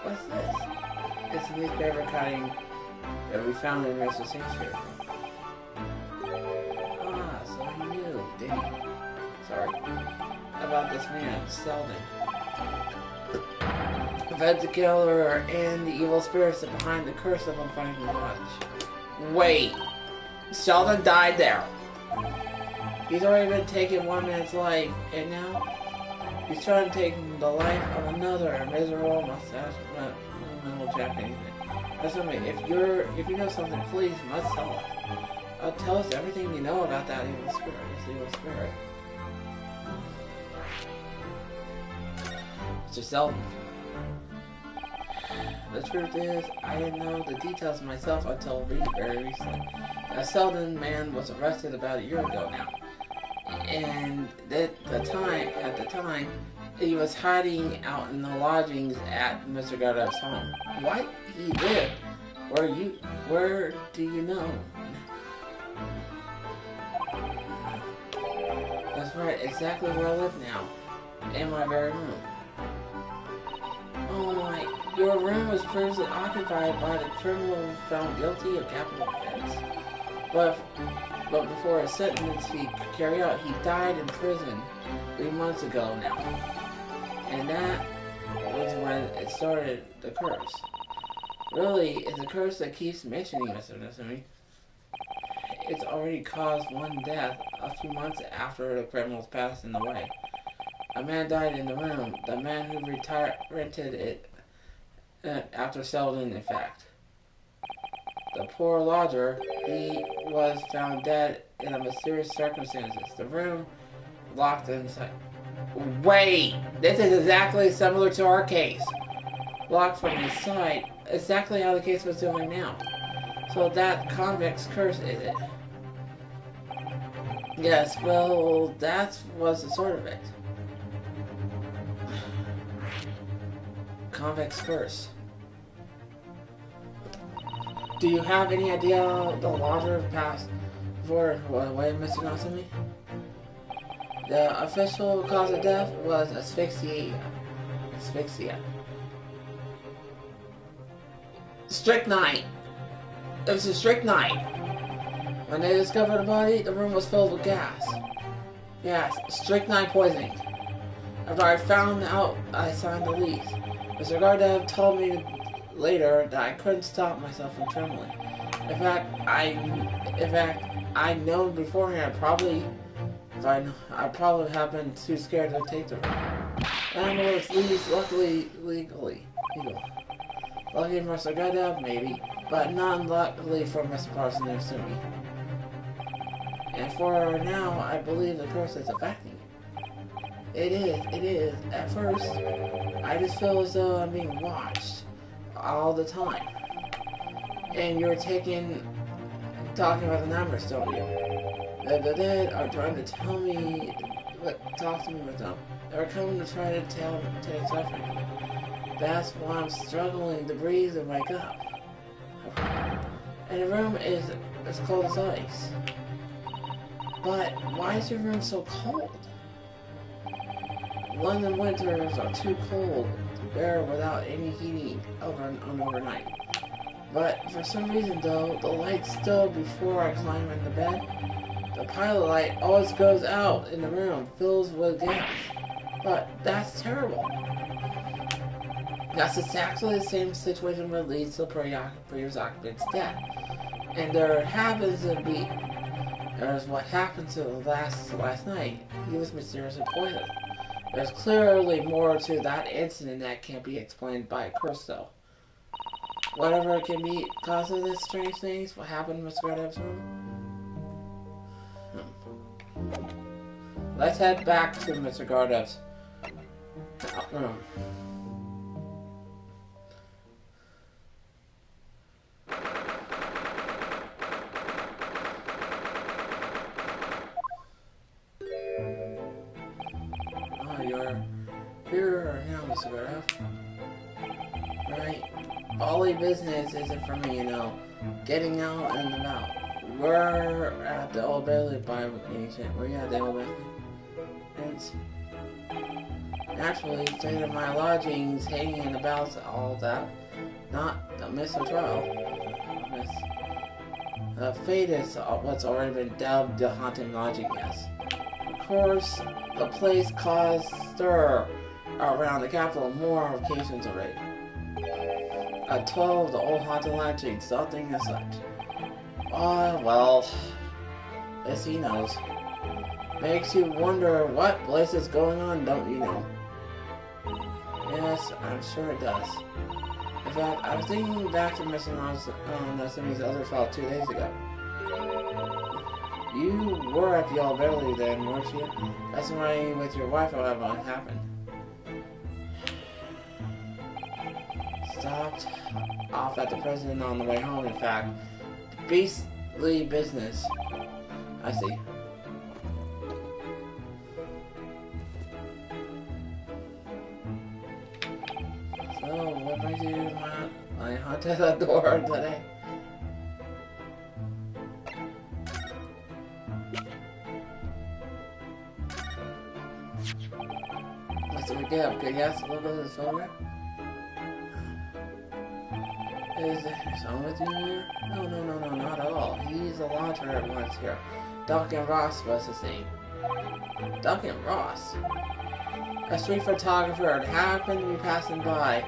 What's this? It's a newspaper cutting that we found in Mr. Shakespeare. Ah, so he knew, did he? Sorry. About this man, Selden. Fed the killer and the evil spirits that behind the curse of unfinding watch. Wait! Sheldon died there! He's already been taking one man's life, and now he's trying to take the life of another miserable mustache mental Japanese man. Listen to me, if you know something, please must tell us. Tell us everything you know about that evil spirit, this evil spirit. Mr. Selden. The truth is, I didn't know the details myself until very recently. That Selden man was arrested about a year ago now. And at the time, he was hiding out in the lodgings at Mr. Goddard's home. What? He lived? Where do you know? That's right, exactly where I live now. In my very room. Oh my, your room was previously occupied by the criminal found guilty of capital offense. But before his sentence he carried out, he died in prison 3 months ago now. And that was when it started, the curse. Really, it's a curse that keeps mentioning Mr. Nesami. It's already caused one death a few months after the criminals passed in the way. A man died in the room, the man who rented it after Selden, in fact. The poor lodger, he was found dead in a mysterious circumstances. The room locked inside. Wait! This is exactly similar to our case. Locked from inside. Exactly how the case was doing now. So that convict's curse, is it? Yes, well, that was the sort of it. Convict's curse. Do you have any idea the lodger passed before away, Mr. Natsumi? The official cause of death was asphyxia. Strychnine. It was a strychnine. When they discovered the body, the room was filled with gas. Yes, strychnine poisoning. After I found out, I signed the lease. Mr. Gardev told me later that I couldn't stop myself from trembling. In fact, I'd known beforehand. I probably have been too scared to take the room. And it was leased, luckily legal. Lucky for Mr. Gardev, maybe, but not luckily for Mr. Parson and Sumi. And for now, I believe the curse is affecting you. It is. At first, I just feel as though I'm being watched all the time. And you're talking about the numbers, don't you? The dead are trying to tell me, talk to me with them. They're coming to try to take suffering. That's why I'm struggling to breathe and wake up. And the room is as cold as ice. But why is your room so cold? London winters are too cold to bear without any heating overnight. But for some reason though, the light still before I climb into bed. The pilot light always goes out in the room, fills with gas. But that's terrible. That's exactly the same situation that leads to the previous occupant's death. And there happens to be... There's what happened to the last night. He was mysteriously poisoned. There's clearly more to that incident that can't be explained by a curse, though. Whatever it can be causing this strange things, what happened in Mr. Gardev's room? Let's head back to Mr. Gardev's room. Here now, Mr. Gardev. Right. Bally business isn't for me, you know. Getting out and about. We're at the Old Bailey by ancient. We're at the Old Bailey. It's naturally staying at my lodgings, hanging about all that. Not the Miss Hotel. The fate is what's already been dubbed the haunted lodging, yes. Of course, the place caused stir around the capital on more occasions already. At 12, the old haunted lodging, something as such. Well, this he knows. Makes you wonder what place is going on, don't you know? Yes, I'm sure it does. In fact, I was thinking back to Mr. Natsumi's other file 2 days ago. You were at the Old Bailey then, weren't you? That's why with your wife however it happened. Stopped off at the prison on the way home, in fact. Beastly business. I see. So, what brings you to my haunted door today? Let's get up. Okay, yes, look at this over. Is there someone with you here? No, not at all. He's a lodger at once here. Duncan Ross was his name. Duncan Ross? A street photographer had happened to be passing by.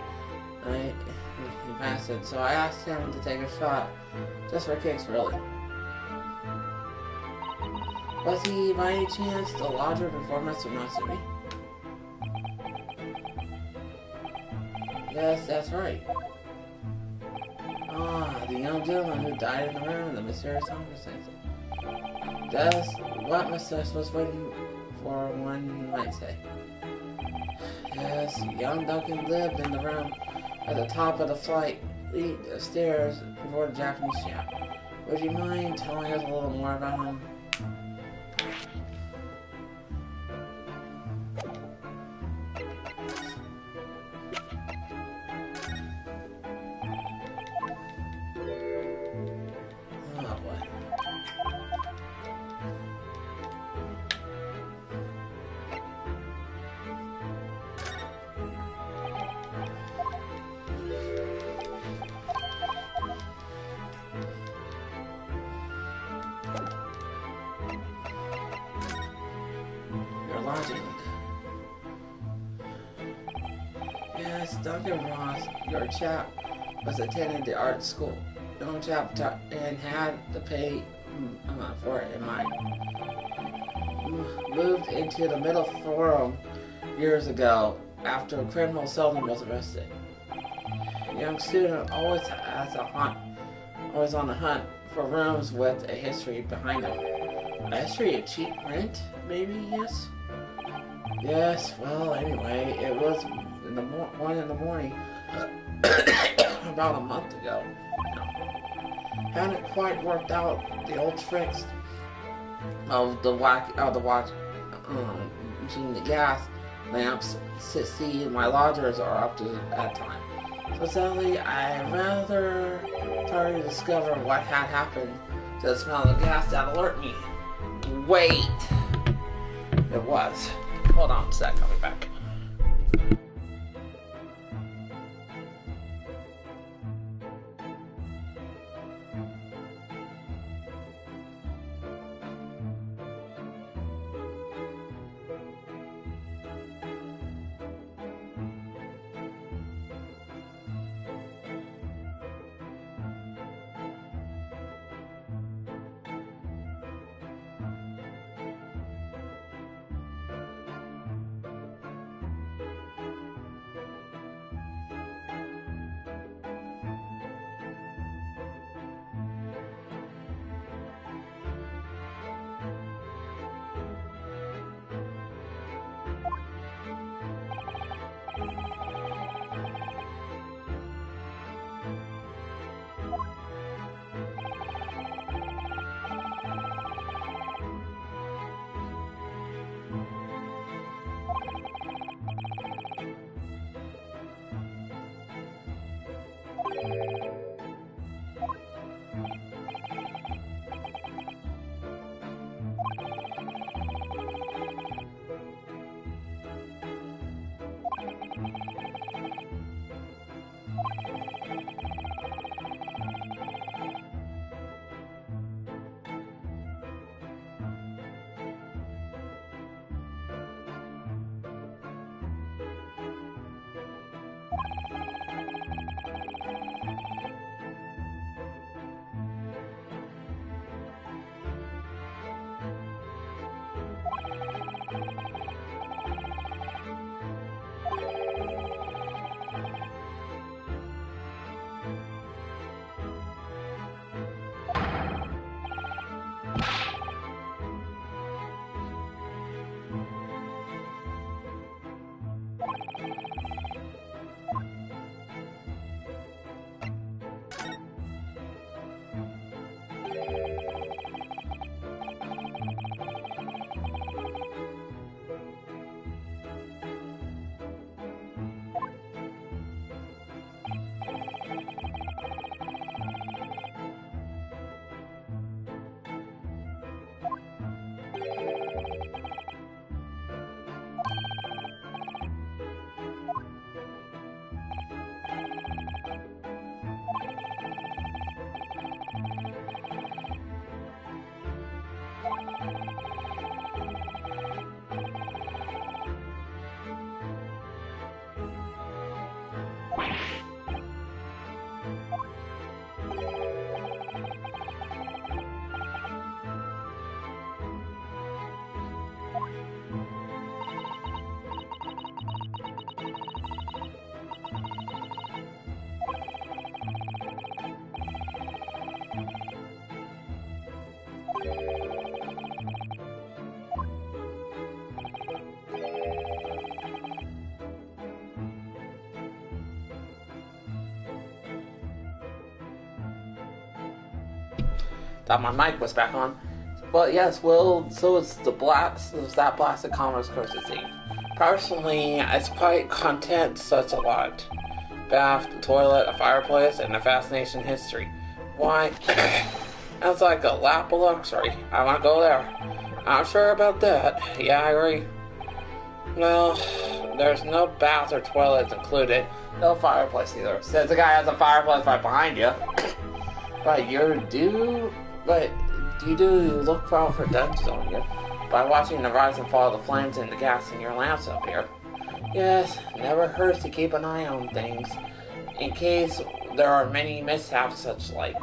He passed it, so I asked him to take a shot. Just for kicks, really. Was he, by any chance, the lodger before Mr. Natsumi? Yes, that's right. Ah, the young gentleman who died in the room in the mysterious circumstances. Just what Mr. was waiting for, one might say. Yes, young Duncan lived in the room at the top of the flight, the stairs before the Japanese chap. Would you mind telling us a little more about him? Oh boy. Your lodging. Yes, Duncan Ross, your chap, was attending the art school. Young chap and had to pay for it in mind. Moved into the middle forum years ago after a criminal seldom was arrested. Young student always on the hunt for rooms with a history behind them. A history of cheap rent, maybe, yes? Yes, well, anyway, it was in the 1 in the morning about a month ago. Hadn't quite worked out the old tricks of the watch, machine, the gas lamps. See, my lodgers are up to that time. So sadly, I rather tried to discover what had happened to the smell of gas that alerted me. Wait! It was. Hold on a sec, I'll be back. thought my mic was back on. But yes, well, so it's that blasted commerce cursed thing. Personally, it's quite content such a lot. Bath, a toilet, a fireplace, and a fascination history. Why? That's like a lap of luxury. I want to go there. I'm sure about that. Yeah, I agree. Well, there's no bath or toilets included. No fireplace either. Says the guy has a fireplace right behind you. But you do look out for dungeons on you by watching the rise and fall of the flames and the gas in your lamps up here. Yes, never hurts to keep an eye on things in case there are many mishaps such like.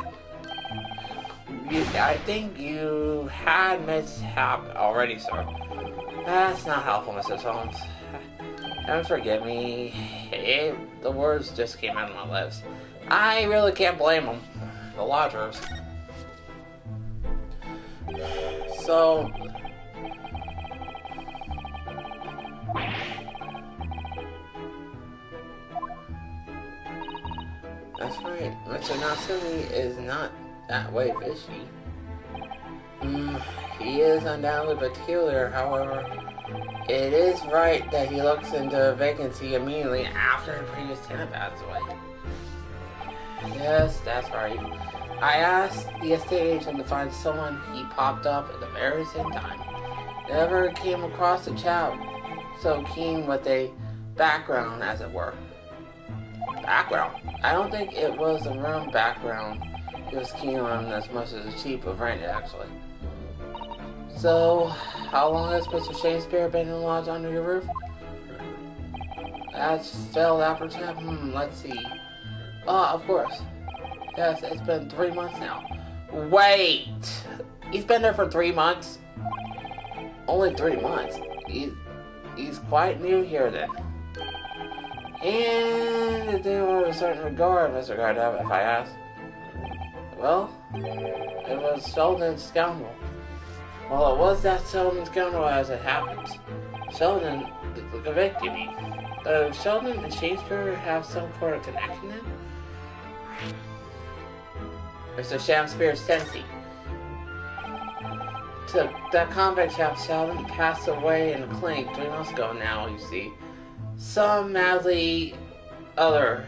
I think you had mishap already, sir. That's not helpful, Mrs. Holmes. Don't forgive me. The words just came out of my lips. I really can't blame them. The lodgers. So... That's right. Mr. Natsumi is not that way fishy. He is undoubtedly peculiar, however. It is right that he looks into a vacancy immediately after the previous tenant passed away. Yes, that's right. I asked the estate agent to find someone. He popped up at the very same time. Never came across a chap so keen with a background, as it were. Background? I don't think it was the room background he was keen on as much as the cheap of rent, actually. So, how long has Mr. Shakespeare been in the lodge under your roof? That's spelled appetite. Let's see. Of course. Yes, it's been 3 months now. Wait! He's been there for 3 months? Only 3 months? He's quite new here then. And it's in a certain regard, Mr. Gardner, if I ask. Well, it was Sheldon's scoundrel. Well, it was that Sheldon scoundrel as it happens. Sheldon, the convicted me. Does Sheldon and Shakespeare have some sort of connection then? Mr. Shakespeare Sensi. That convict chap Sheldon passed away in a clink 3 months ago now, you see. Some madly other.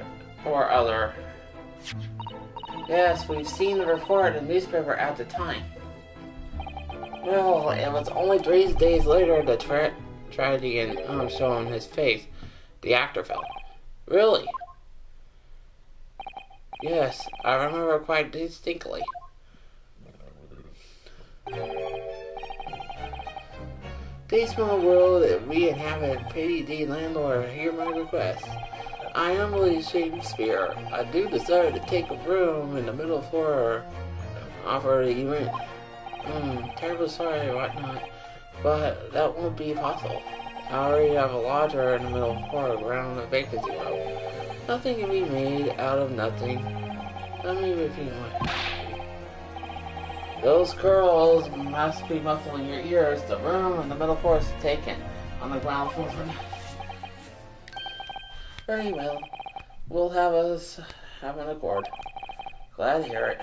Yes, we've seen the report in the newspaper at the time. Well, it was only 3 days later the tragedy and showing his face. The actor fell. Really? Yes, I remember quite distinctly. This small world that we inhabit, pity thee, landlord, hear my request. I am William Shakespeare. I do desire to take a room in the middle floor. Offer the rent. Terribly sorry, whatnot, but that won't be possible. I already have a lodger in the middle floor around the vacancy row. Nothing can be made out of nothing. Let me repeat my... Those girls must be muffling your ears. The room in the middle floor is taken on the ground floor for now. Very well. We'll have an accord. Glad to hear it.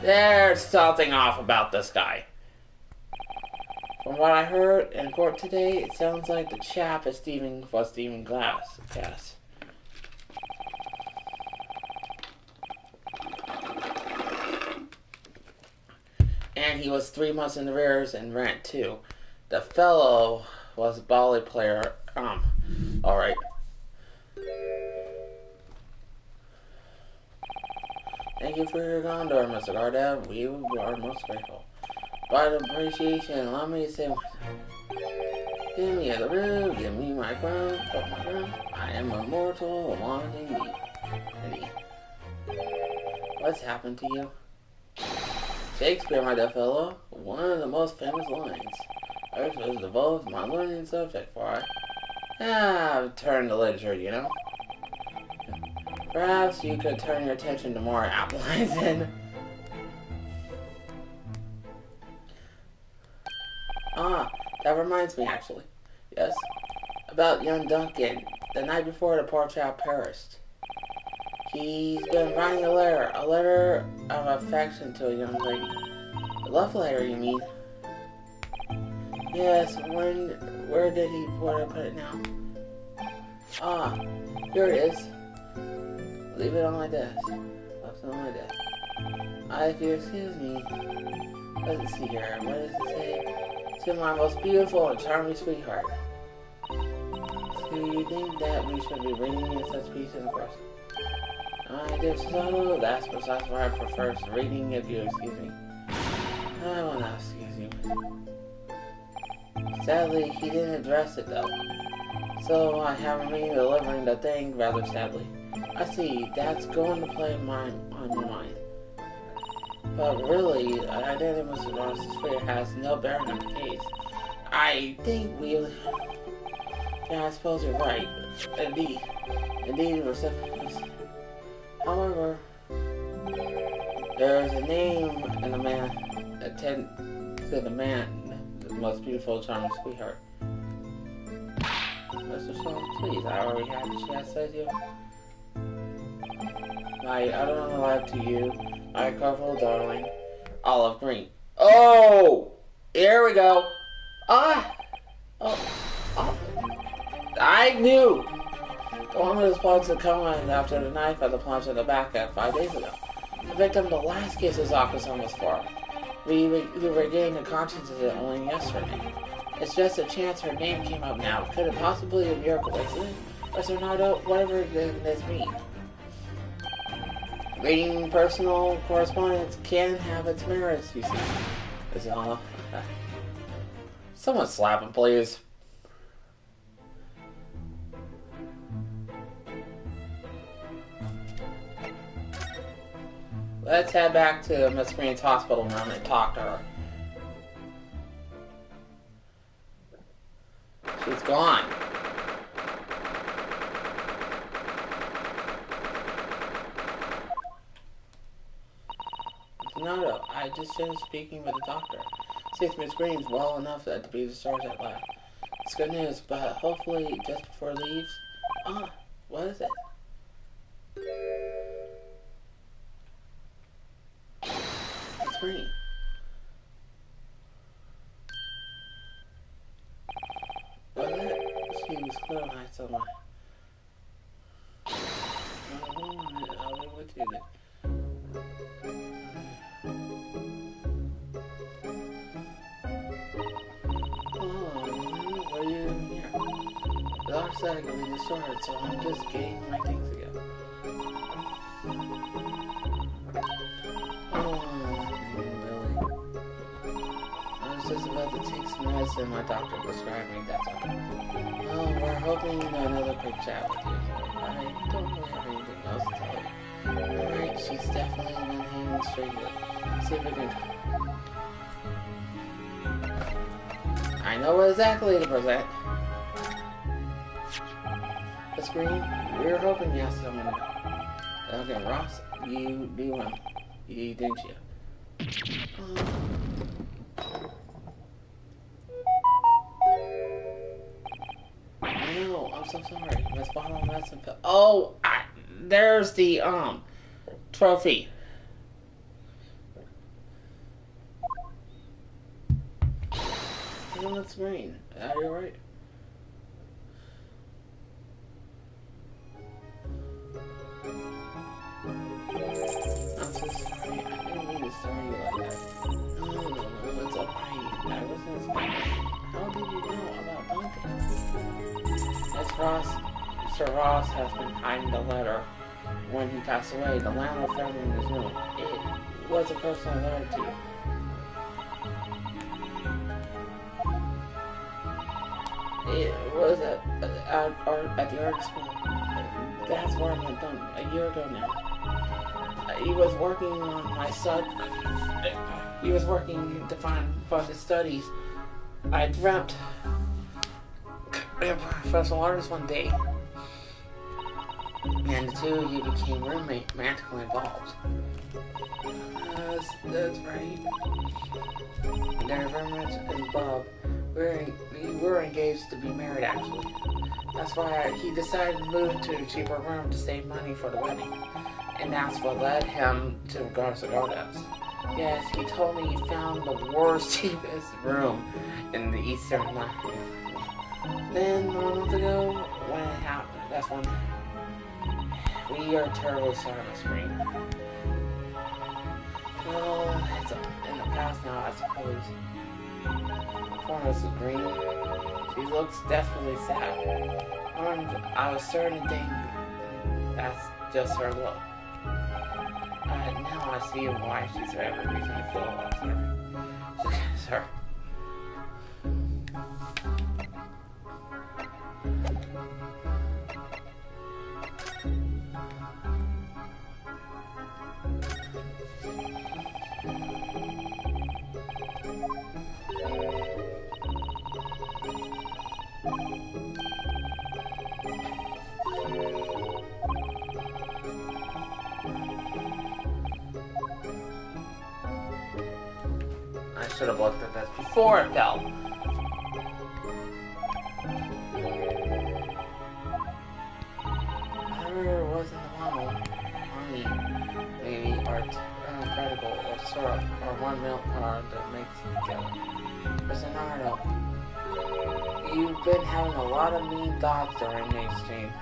There's something off about this guy. From what I heard in court today, it sounds like the chap is Stephen Glass. Yes. And he was 3 months in arrears in rent too. The fellow was a volley player. Alright. Thank you for your condor, Mr. Gardner. We are most grateful. By the appreciation, allow me to say give me the room, give me my crown, cut my crown. I am immortal, along indeed. What's happened to you? Shakespeare, my dear fellow, one of the most famous lines. I was devoted to my learning subject for I've turned to literature, you know. Perhaps you could turn your attention to more apt lines and... that reminds me, actually. Yes. About young Duncan, the night before the poor chap perished. He's been writing a letter of affection to a young lady. A love letter, you mean? Yes, where did he put it now? Ah, here it is. Leave it on my desk. Left it on my desk. If you excuse me, let's see here. What does it say? To my most beautiful and charming sweetheart. Do you think that we should be reading such pieces, of course? I do so. That's precisely why I prefer reading, if you excuse me. I will not excuse you. Sadly, he didn't address it though. So I haven't been delivering the thing rather sadly. I see, that's going to play on your mind. But really, identity Mr. Ross's fear has no bearing on the case. I think we... Yeah, I suppose you're right. Indeed, recipients. However, there is a name in the man attend to the man, the most beautiful, charming sweetheart. Mr. Stone, please, I already had the chance to you. My utter love to you, my colorful darling, olive green. Oh! Here we go. Ah! Oh. I knew! The woman was supposed to come in after the knife at the plunge in the back 5 days ago. The victim of the last case was almost for. We regained the consciousness only yesterday. It's just a chance her name came up now. Could it possibly be a miracle coincidence? Or Sonata, whatever this means. Reading personal correspondence can have its merits, you see. It's all. Someone slap him, please. Let's head back to Miss Green's hospital room and talk to her. She's gone. No, I just finished speaking with the doctor. Since Miss Green's well enough to be discharged at last. It's good news, but hopefully just before it leaves. Ah, what is it? Miss Green. Was it? She was clear when I saw my... I'll be with you then. What are you doing here? The doctor said I could be discharged, so I'm just getting my things together. Really? I was just about to take some medicine my doctor prescribed me, that's all. Well, we're hoping another quick chat with you. I don't really have anything else to tell you. Alright, she's definitely been hanging straight up. See if we can... I know exactly to present. The screen, we were hoping you asked someone about. Okay, Ross, you do well. You didn't you? No, I'm so sorry. Miss Bottle medicine pill. Oh, there's the trophy. It looks green. Are you right? I'm so sorry. I didn't mean to start you like that. No, it's alright. I wasn't expecting. How did you know about Duncan? Mr. Ross has been hiding the letter. When he passed away, the landlord found it in his room. It was a personal letter to you. It was at the art school. That's where I went done a year ago now. He was working on my son. He was working to fund his studies. I dreamt a professional artist one day. And the two of you became romantically involved. That's right. They're very much involved. We were engaged to be married, actually. That's why he decided to move to a cheaper room to save money for the wedding. And that's what led him to Garzagardas. Yes, he told me he found the worst, cheapest room in the Eastern Line. Then, a month ago, when it happened, that's when we are terribly sorry, Miss Green. Well, it's in the past now, I suppose. Poor Mrs. Green. She looks desperately sad. And I was starting to think that's just her look. Now I see why she's every reason to feel upset. Sir. I should have looked at this before it fell. Whatever was in the bottle, honey, maybe, or credible, or syrup, or 1 milk card that makes it together. Bernardo, you've been having a lot of mean thoughts during the exchange.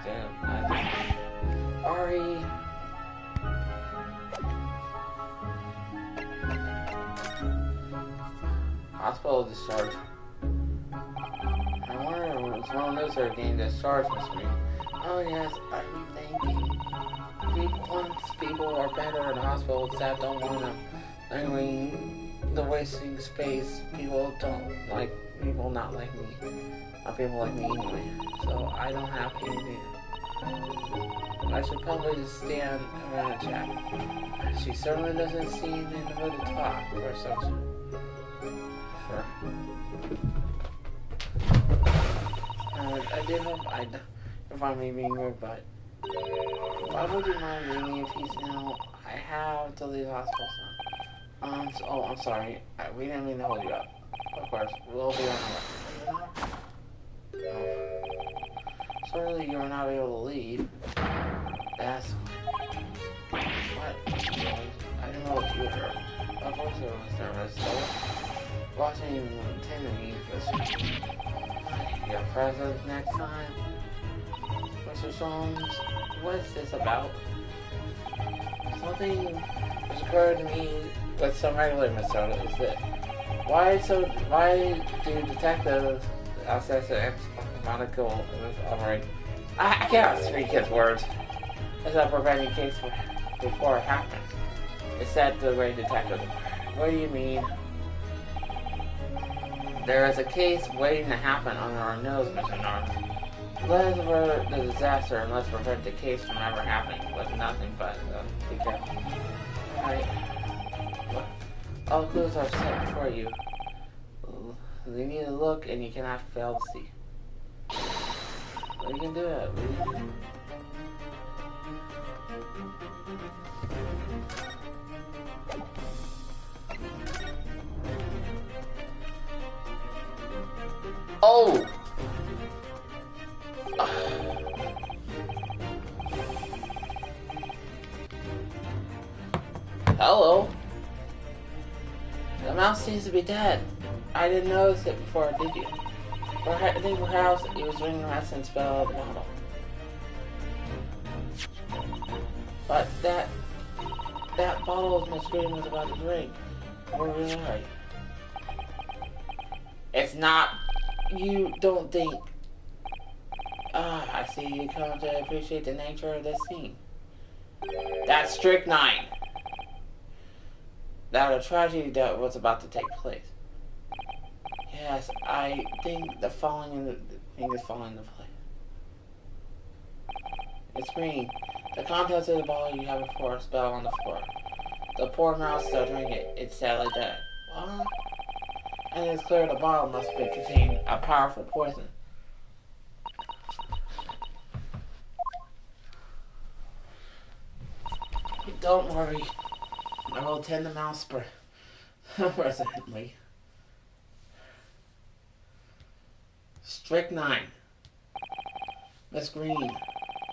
Ari. Hospital discharge. I wonder what's wrong with her getting discharged, Miss Green. Oh yes, I've been thinking. Once people are better in hospital, staff don't want them. I mean, the wasting space. People don't like people not like me. Not people like me anyway. So I don't have anything. I should probably just stand around and chat. She certainly doesn't seem in the mood to talk or something. Sure. I did hope if I'm being rude, but why would you mind me if he's now? I have to leave the hospital soon. I'm sorry. We didn't mean to hold you up. Of course, we'll be on our way. Oh. Sorry you were not able to leave. That's what? I didn't know what you were. Of course I was nervous, though. Watching intending your presence next time. Mr. Soames, what's this about? Something has occurred to me with some regular Minnesota is that why do detectives access an monocle operate? I can't speak his words. Is that preventing case before it happens? It's said to the great detective. What do you mean? There is a case waiting to happen under our nose, Mr. North. Let us avert the disaster and let's prevent the case from ever happening with nothing but be careful. Alright. All clues are set before you. You need to look and you cannot fail to see. We can do it. Oh! Hello? The mouse seems to be dead. I didn't notice it before, did you? I think perhaps he was drinking rest and spell out the bottle. But that bottle Miss Green was about to drink. We're really right. It's not. You don't think. I see you come to appreciate the nature of this scene. That's strychnine. That a tragedy that was about to take place. Yes, I think the thing is falling into place. It's green. The contents of the bottle you have before spell on the floor. The poor mouse still drinking it. It's sadly dead. What? And it's clear the bottle must be contain a powerful poison. Don't worry. I will tend the mouse presently. Strychnine. Miss Green.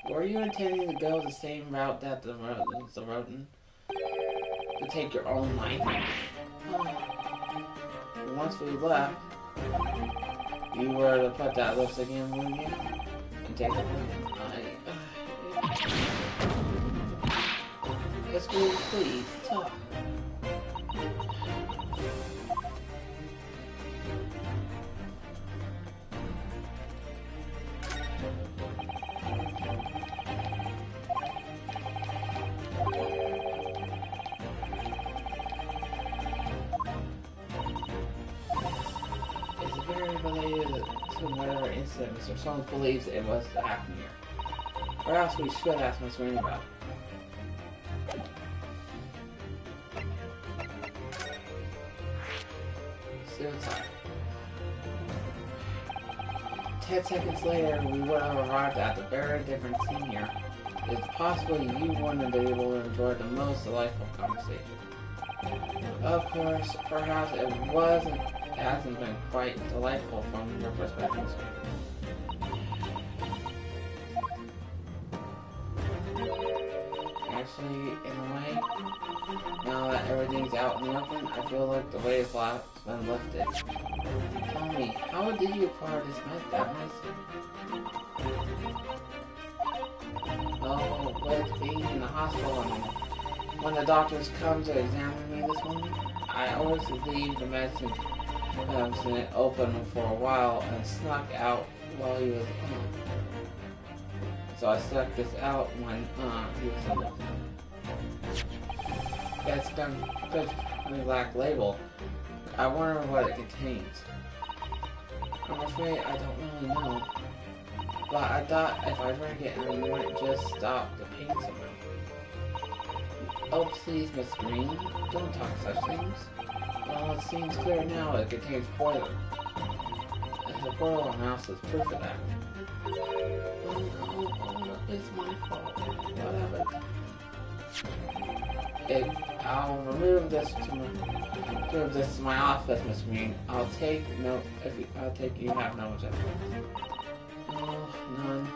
Were you intending to go the same route that the rodent? To take your own life? Once we left, you were to put that lipstick in, wouldn't you? And take it. Let's go, please. Talk. It's very related to whatever incident Mr. Soames believes it was to happen here. Or else we should ask Miss Green about it. Suicide. 10 seconds later, we would have arrived at the very different scene here. It's possible you wouldn't have been able to enjoy the most delightful conversation. Of course, perhaps it hasn't been quite delightful from your perspective. Actually, in a way, now that everything's out in the open, I feel like the weight has been lifted. Tell me, how did you acquire that medicine? Oh, with being in the hospital and when the doctors come to examine me this morning, I always leave the medicine open for a while and snuck out while he was So I stuck this out when he was in there. It's got a black label. I wonder what it contains. I'm afraid I don't really know. But I thought if I drank it, it might just stop the pain somewhere. Oh, please, Miss Green, don't talk such things. Well, it seems clear now it contains poison. And the portal mouse is proof of that. Oh no, it's my fault. Whatever. I'll remove this to my office, Miss Green. I'll take you have no objection. Oh, none.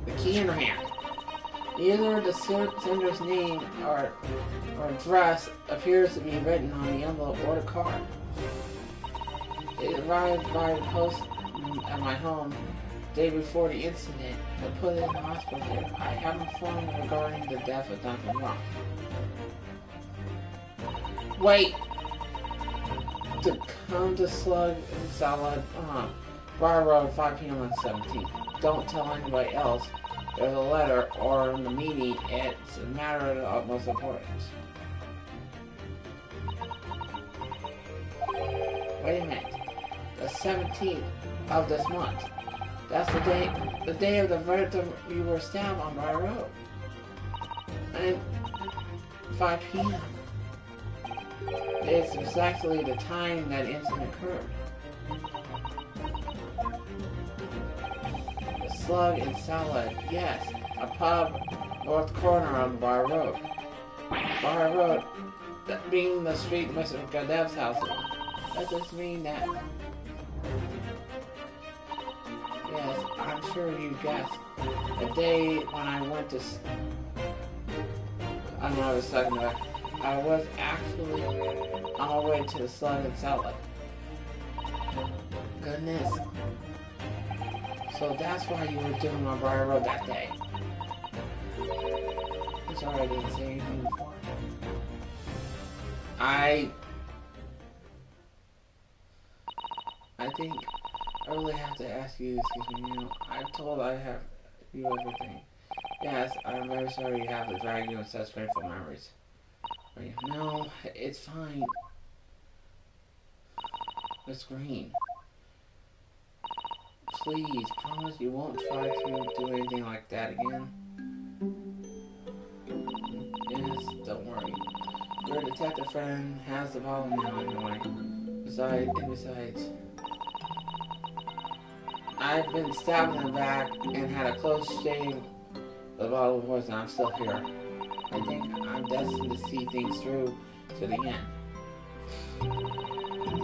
The key in her hand. Either the sender's name or address appears to be written on the envelope or the card. It arrived by post at my home the day before the incident. I put it in the hospital here. I have informed regarding the death of Duncan Rock. Wait! To come to Slug and Salad, Bar Road, 5 p.m. on 17th. Don't tell anybody else. There's a letter or in the meeting. It's a matter of the utmost importance. Wait a minute. The 17th of this month. That's the day of the victim you were stabbed on Bar Road. And 5 p.m. It's exactly the time that incident occurred. The Slug and Salad, yes, a pub north corner on Bar Road. Bar Road, that being the street Mr. Gadev's house is on. That does mean that. Yes, I'm sure you guessed. The day when I went to. I don't know what I was talking about. I was actually on my way to the Slug and Salad. Goodness. So that's why you were doing my Briar Road that day. I'm sorry I didn't say anything before. I think I really have to ask you, excuse me, I'm told I have you everything. Yes, I'm very sorry you have to drag you in such painful memories. No, it's fine. Miss Green. Please, promise you won't try to do anything like that again. Yes, don't worry. Your detective friend has the bottle now anyway. Besides, I've been stabbed in the back and had a close shave of the bottle of poison. I'm still here. I think I'm destined to see things through to the end.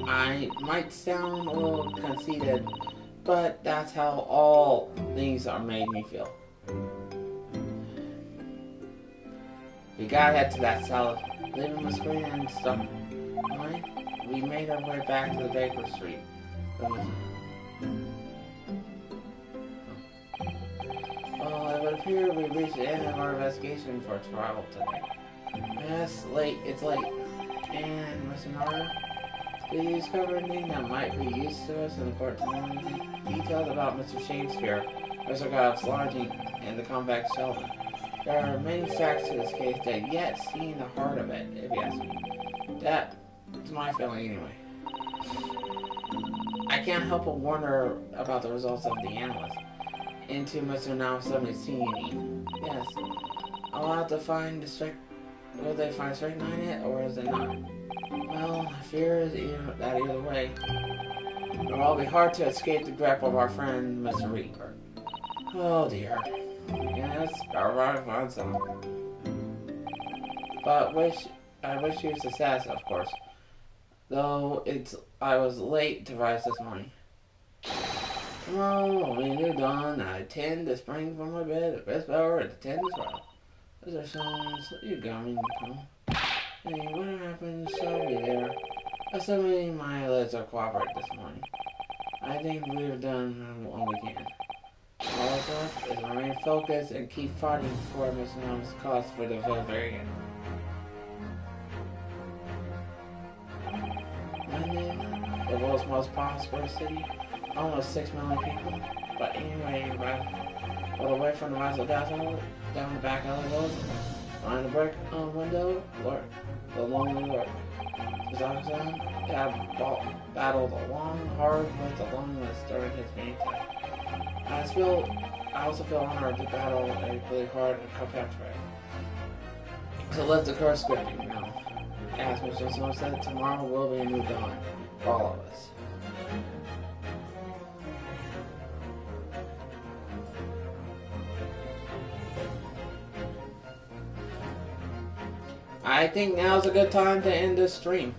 I might sound a little conceited, but that's how all things are made me feel. We gotta head to that cellar. Leaving the screen and stuff. Right? We made our way back to the Baker Street. Well, it would appear we reached the end of our investigation for travel today. Yes, it's late. And, Mr. Norder, did you discover anything that might be used to us in the court tomorrow? Details about Mr. Shakespeare, Mr. Gobb's lodging, and the convict Sheldon. There are many facts to this case that yet see the heart of it, if you ask me. That's my feeling anyway. I can't help but wonder about the results of the analyst into Mr. Now 17. Yes, I'll have to find the strict. Will they find strychnine in it, or is it not? Well, I fear that either way, it will be hard to escape the grip of our friend Mr. Reaper. Oh dear. Yes, our right on some. But I wish you success, of course. Though I was late to rise this morning. Tomorrow, when you're done, I tend to spring from my bed at best hour at 10 as well. Those are songs you got me home. Hey, what happens, shall be there. Assuming my eyelids are cooperate this morning. I think we've done all we can. All that's left is remain focused and keep fighting for Miss Nom's cause for the Bavarian. London, the world's most prosperous city, almost 6 million people. But anyway, all the way from the Mazel down the back of the road, behind the brick window, Lord, the lonely Lord. His officer had battled along hard with the loneliness during his main time. I also feel honored to battle a really hard compatriot. To lift the curse scripting now. As Mr. Snow said, tomorrow will be a new dawn for all of us. I think now's a good time to end this stream.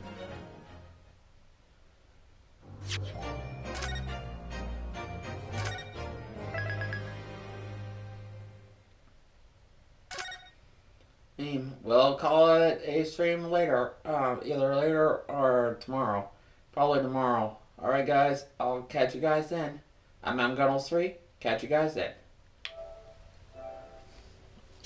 We'll call it a stream later, either later or tomorrow. Probably tomorrow. Alright guys, I'll catch you guys then. I'm Gunnels3. Catch you guys then.